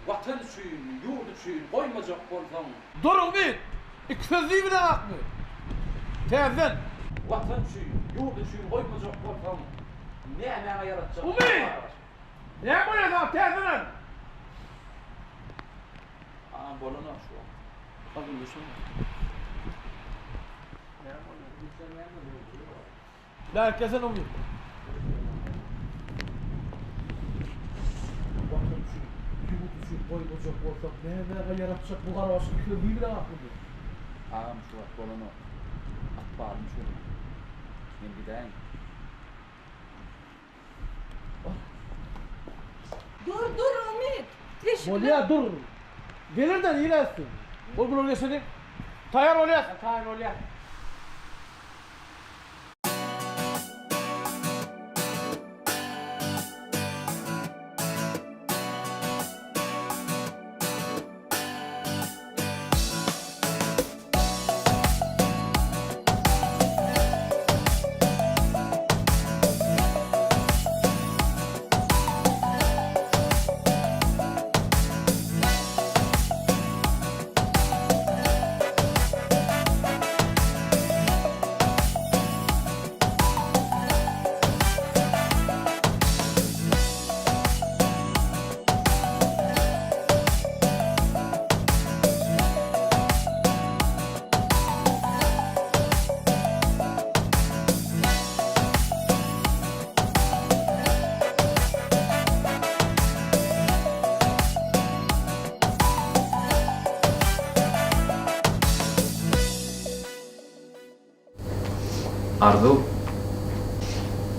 Vatan için, yurt için koymayacak bolsam. Dur Ümit. İki sözlüğü bile atma. Terden. Vatan için, yurt için koymayacak bolsam ne emeğe yaratacak bu Ümit! karabaşı. Ne yapıyorsun terden? Aa bolana şu an. Bakın düşün. Herkesin Ümit. Vatan için, yurt için koymayacak bolsam ne emeğe yaratacak bu karabaşı. İki sözlüğü bile atma. Ağam şu an bolana at bağırmış olur. Ben gideyim. Dur Ümit. Bolya dur. Gelirden iyileşsin. Bol oluyor senin. Tayar oluyor. Tayar oluyor. Arzu.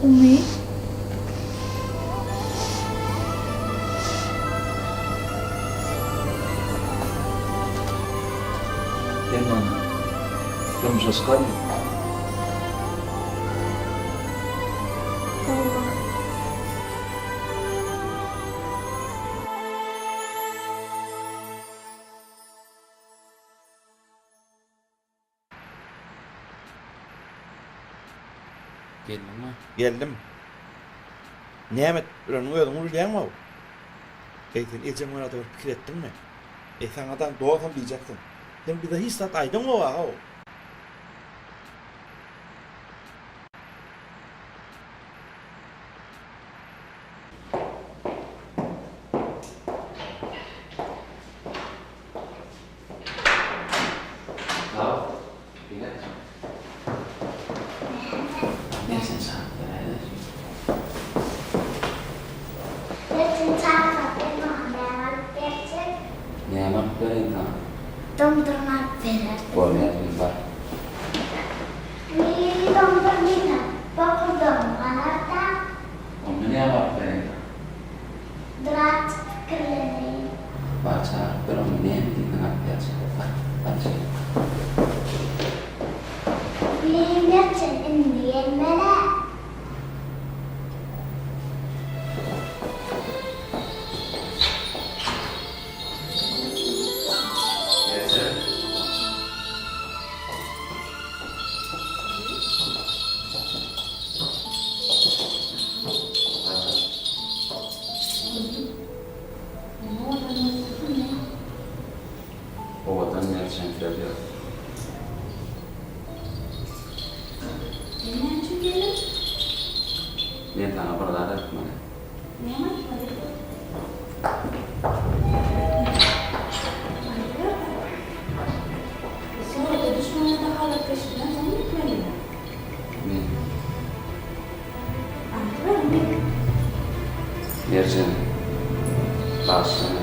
Umi. Hemen. Yumuşa sıkar mı? Geldin mi? Geldim. Nimet bilen özüňi bilýärmi o? Eýten ejem arada bir pikir etdinmi? Sanadan doğsam diýjeksin. Sen bize hiç sat aydın o ha o. Yerden başını,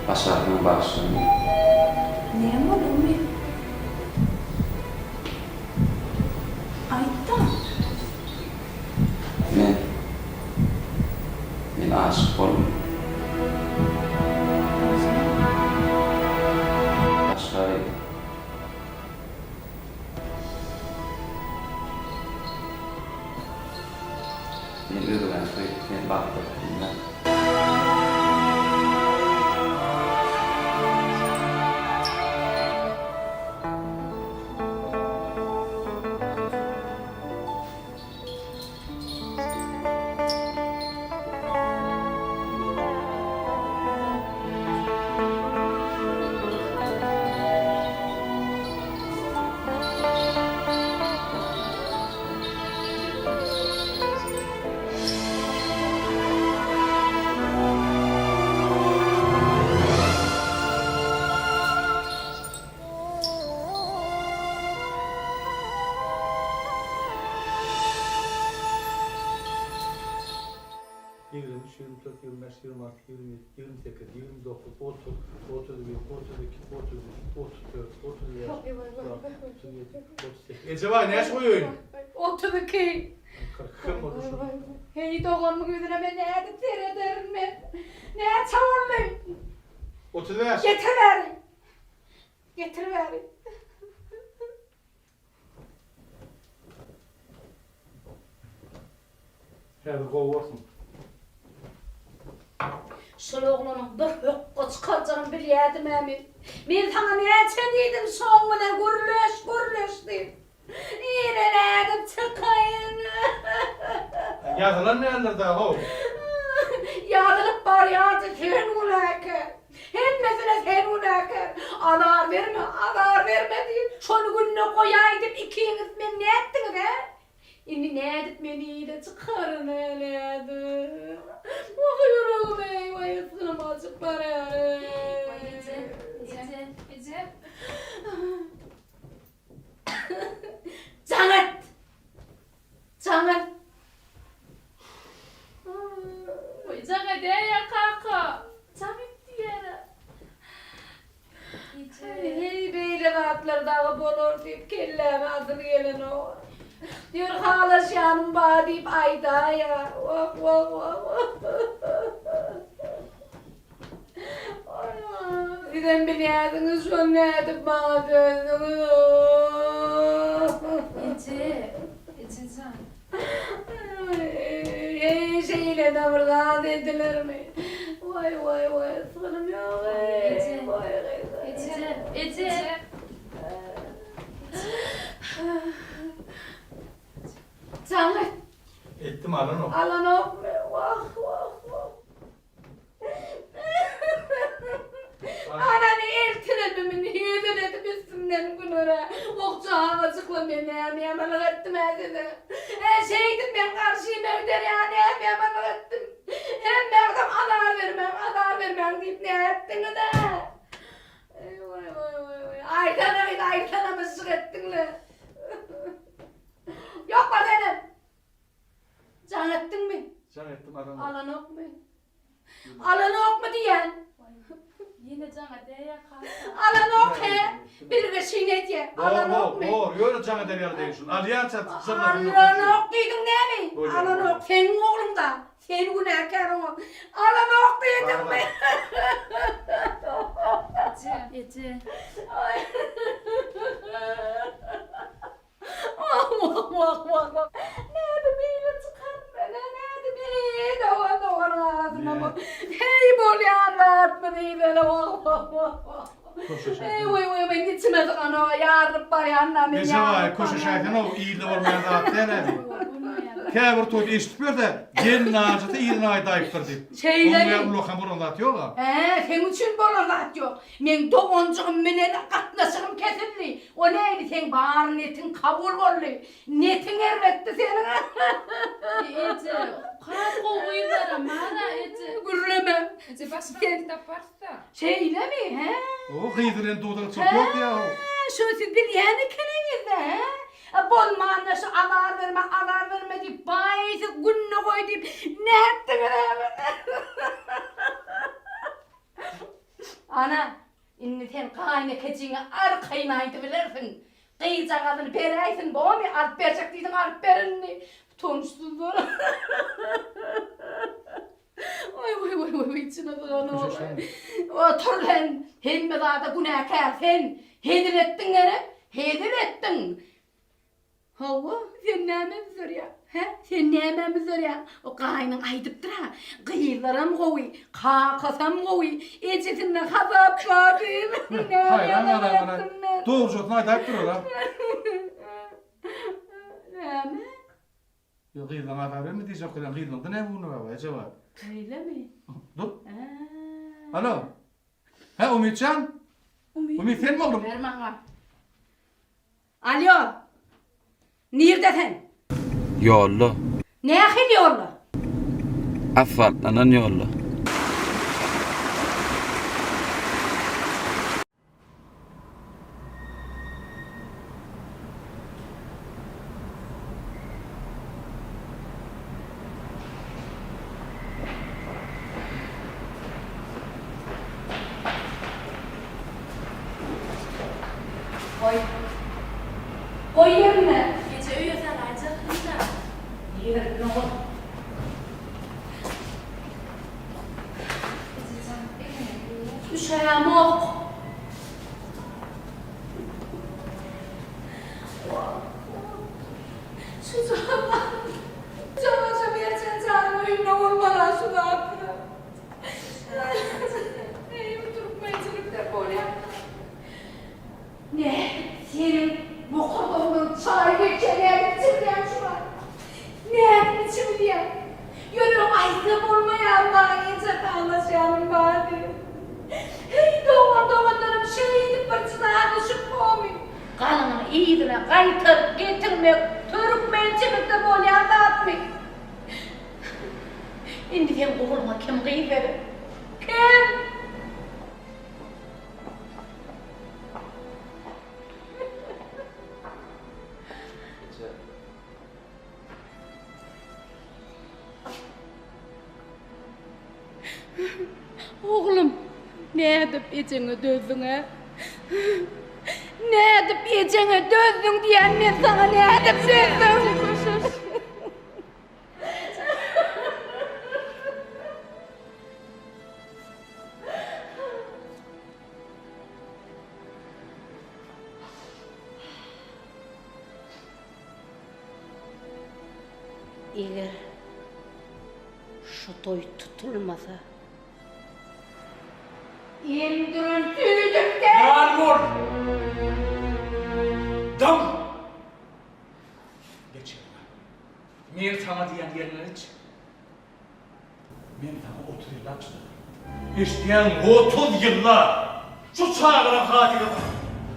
başarının başını. Ne var Umi? Ayta. Men aşık oldum. Başarı. Men ödülen men baktım. Eceva ne yaş koyuyorsun? 32. Hey doğanmı gözüne ben ne edip ederim ben. Ne çavarlayım. 35. Getiriverin. Getiriverin. Hadi kovarsın. Şuluğunun bir hukka çıkaracağını biliyordum emin. Ben sana ne edeydim sonuna gürleş deyip. Yine edip çıkayım. Yazılan ne anlar daha o? Yazılıp var yazı sen ulakır. Hem mesela sen ulakır. Anar verme deyip. Şunu gününe koyaydım ikiniz ben ne ettiniz he? Şimdi ne edip beni de çıkarın eledim. Vay yüreğim ey, vay ısınım azıcıklar ey. Ece. Canet. Oy Canet ya kaka. Canet diyene. Hey beyle vaatlar dağı bolor deyip kelleme adını gelen o. Diyor halaşanım ba deyip ayda ya. Vah vah vah vah. Sizden biliyordunuz şu ne edip bana döndünüz. Ececan. Şeyle de buradan dediler mi? Vay vay vay sığınım yok. Ece. Canlı. Ettim alan o. Alan ok mu? Vah vah vah. Ananı ertilebimin yüzün edip üstümden günüre. Okçağa açıkla beni yamalık ettim size. Şeydim ben karşıyım evden yamalık ettim. Hem verdim adar vermem deyip ne ettin de. Aytana mısık ettin le. Yok mu dedim. Can ettin mi? Can ettim alan o. Alan ok mu? Alan ok mu diyen? Yine cana diye kalsın. Alan ok he. Bir de şeyine diye. Alan ok mu? Doğru. Yöyle can eder yer değilsin. Aliyan çat. Alan ok duydun değil mi? Alan ok. Senin oğlum da. Senin günahkarın o. Alan ok duydun mu? Ece. Vah. Nerede beni çıkartma beni. Nerede beni doğan ağzına. Hey bolyan vertme değil beni. Vah. Vay ben içime tıkanı yardım bayanlar. Nece var koşu şeytan o iyiliği olmayan da ne? Kâbir toydu eşitmiyor da gelin ağacıda iğrin ayda ayıptır deyip. Şeyleri. Onu lokan bunu anlatıyor da. Sen için bunu anlatıyor. Men doğuncağım menen katlaşırım kesinli. O neydi sen bağır netin kabul oldu. Netin ervetti senin. Ece, kalk koyulara mara Ece. Gürleme. Ece başka kitap varsa. Şeyle mi he? O kıydıran doğduğu çok yok ya. Şu siz bir yani kendiniz he? Bolmanla şu alar verme deyip bayisi gününü koy deyip ne ettin ana, inni sen kayna keçini arkaynaydı bilirsin. Kıyacak adını bereysin, boğum ya alıp verecek deydin alıp verini. Tonuşsun sonra. Oy içine duran oğlum. Otur lan, hemme daha da günahkar sen. Hedin ettin gene, hedin ettin. Hava, sen neymen ya? He? Sen neymen ya? O kaynın aydıptır ha. Kıyılarım koy, kakasam koy. Ecesinden hazap bakayım. Hayır. Doğru jotun ayda ayıptır o da. Neymen? Yok kıyıdan ayda ben mi diyeceğim kıyıdan kıyıdan da ne bunu var Ece var. Öyle mi? Dur. Alo. He Ümitcan? Ümit sen mi oğlum? Ver bana. Alo. Neredesin? Yollu. Ne akıl yolu? Asfaltlanan yollu. Koy yerine. Gece uyuyorsan acıkınca. Yerine koy. Üşüyem ok. Şu zaman. Canacım yerçen canımı ünlü olmadan şu da. Neyim Türkmencilikte böyle. Ne? Senin bu kadının çay geçene bitirden şu an. Ne biçim diye? Yürüm aydın olmayan bağıyınca anlaşalım bari. Hey doğanlarım şeydi fırçına düşüp koymayın. Kanını iyidine kaytırıp getirmek, Türkmencilikte böyle anlatmayın. Şimdi sen oğluma kim kıyıverir? Kim? Oğlum, ne edip içini dözüne? Ne edip ecene dözdün diyen men sana ne edip dözdün? Eğer şu toy tutulmasa Emdürün tüydükte Yağmur! Dam! Geç yanına. Men sana diyen yerine geç. Men sana 30 yıllar çıktı. İşleyen 30 yıllar. Şu çağıra hatiri var.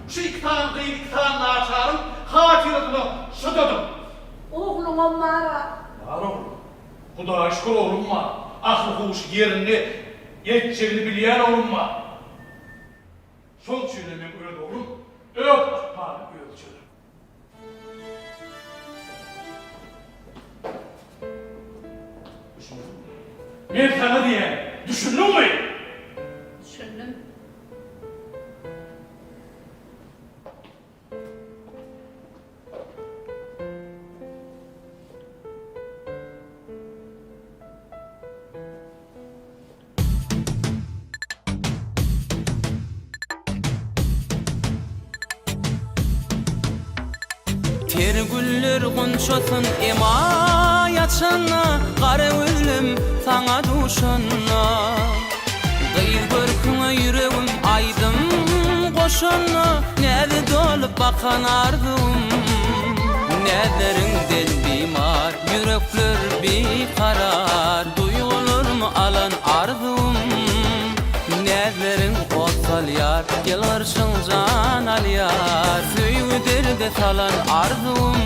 Şu iktan kıyım iktan naçarım hatirini şıdadım. Oğlum onlara. Var oğlum. Huda şükür oğlum var. Aklı kuş yerini, yetçerini bileyen oğlum var. Sol çiğnemin öyle oğlum, öp akparı ölçülür. Düşündün mü? Ben sana diyen, düşündün mü? Düşündüm. Tergüller gunçosun emayaçana Qara ölüm sana duşana Gıyır görküne yüreğim aydım koşana Nede dolup bakan ardım Nederinden bimar yürekler bir karar Duyulur mu alan ardım Nedlerin otsal yar Gelirsin can al yar Söğü derde salan arzum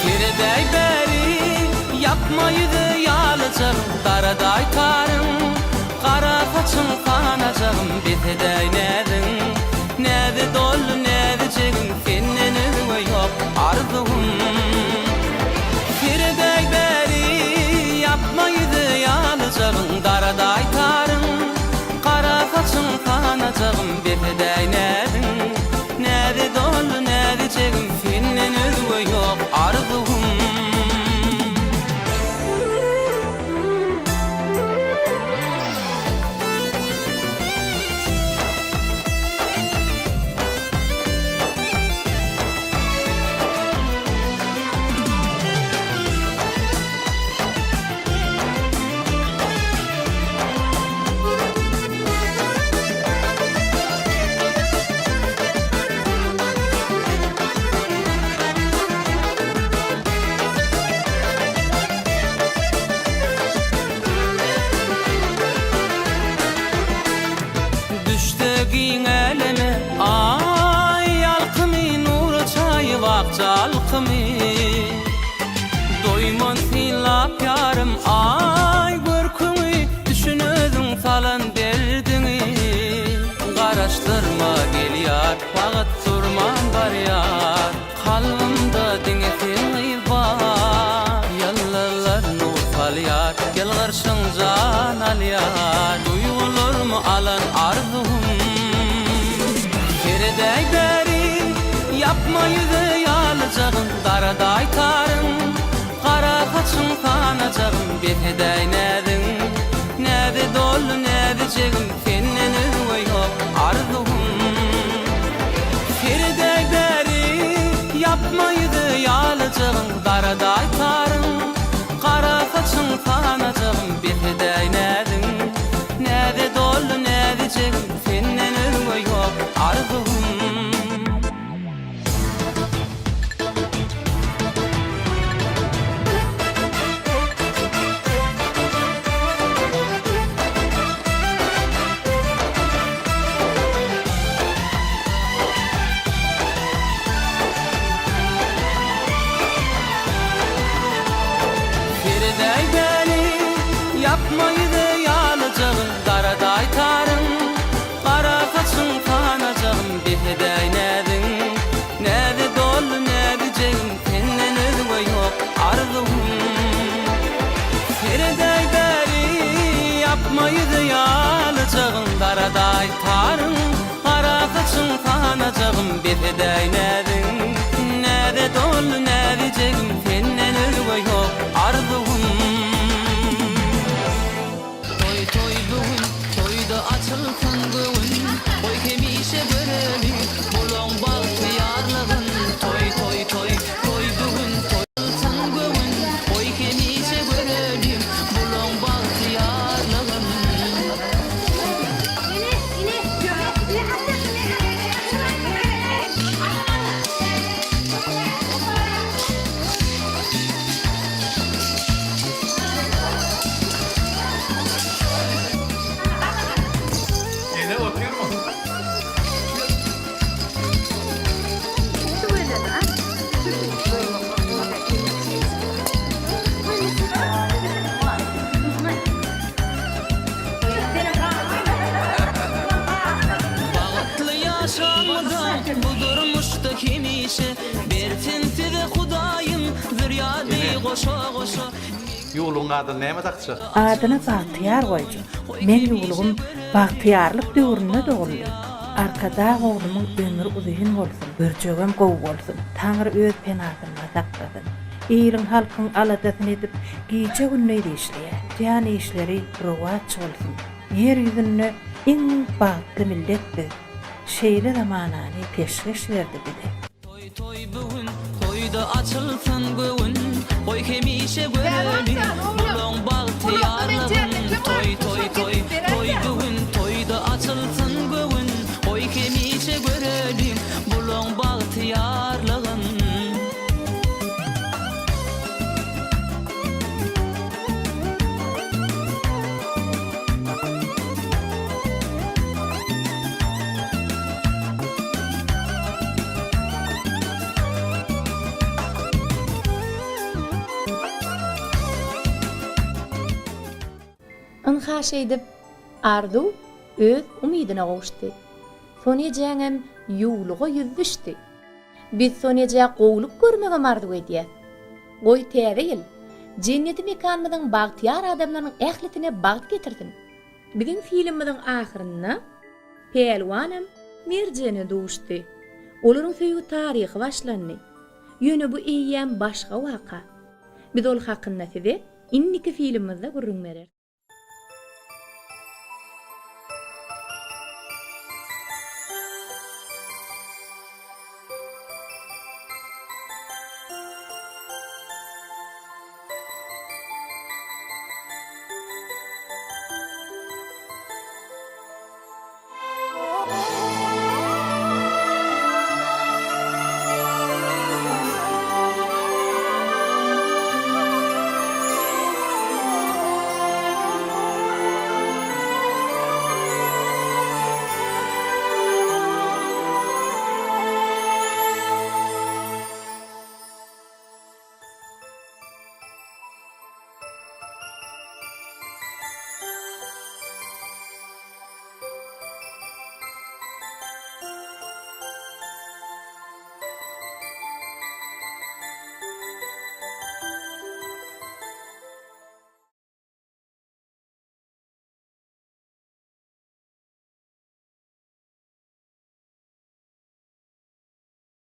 Firdey beri yapmaydı yalacağım Daraday tarım Kara saçın kanacağım Bitedey nedin Nedi dolu nedi cegin Senin ve yok arzum Firdey beri yapmaydı yalacağım Daraday tarım Kara saçın kanacağım Bitedey nedin Nedi dolu nedi cegin Senin ve yok arzum Doymon silap yarım ay görkümü Düşünödün falan derdini Qaraştırma gel yar Vaqt durman var yar Kalbimda dingetin var Yallalar nur sal yar Gel qarşın can al yar Duyulur mu alan arzum Firdey beri yapmaydı yalacağım Daraday tarım Kara saçın kanacağım Bitedey nedin Nedi dolu nedi cegim Senin ve yok arzum Firdey beri yapmaydı yalacağım Daraday tarım Kara saçın kanacağım Bitedey nedin Nedi dolu nedi cegim Senin ve yok arzum Yapmaydı yalacağım Daraday tarım Kara saçın kanacağım Bitedey nedin Nedi dolu nedi cegim Senin ve yok arzum Firdey beri yapmaydı yalacağım Daraday tarım Kara saçın kanacağım Anacağım befedaynadın Nade dolu nade cegim Senden ölüge yok arzum Toy toy bugün Toyda açılsın bugün Oy kemişe görelim Bulon baltı yarlığın Toy toy toy Toy bugün Toyılsın bugün Oy kemişe görelim Bulon baltı yarlığın Yine oturuyor mu? Bağıtlı yaşamadan bu durmuşta kim işe Bertin size Hudayım züryadı koşa koşa Yolun adını neyme takacak? Adına Bahtiyar koydu. Men yolum Bahtiyarlık döwründe doğuldy. Arkada oğlumun ömrü uzun bolsun, görjegem gow bolsun. Taňry öz penahyna saklasyn. Eýriň halkyň aladasyny edip, giýje günleri işleýär. Ýani işleri rowat bolsun. Yer ýüzünde iň bagtly milletdir. Şeýle zamanany peşkeş berdi bide. Toy bugün toyda açılsın bugün Oy kemişe görelim Bulon baltı yarlığın Toy toy toy Toy bugün toyda açılsın bugün Oy kemişe görelim Bulon baltı yarlığın Anhaş edip Ardu öz umidine gowuşdy. Sonyajaňam ýugluga ýüzüşdi. Biz sonyaja gowluk görmege mardyk edýär. Goý täze jenneti mekanymyzyň bagtyar adamlaryň ähletine bagt getirdim. Biziň filmimiziň ahyrynda Pelwanam Mirjane duşdy. Olaryň söýgü taryhy başlandy. Ýöne bu eýýän başga waka. Biz ol hakynda size inniki filmimizde görünmeler.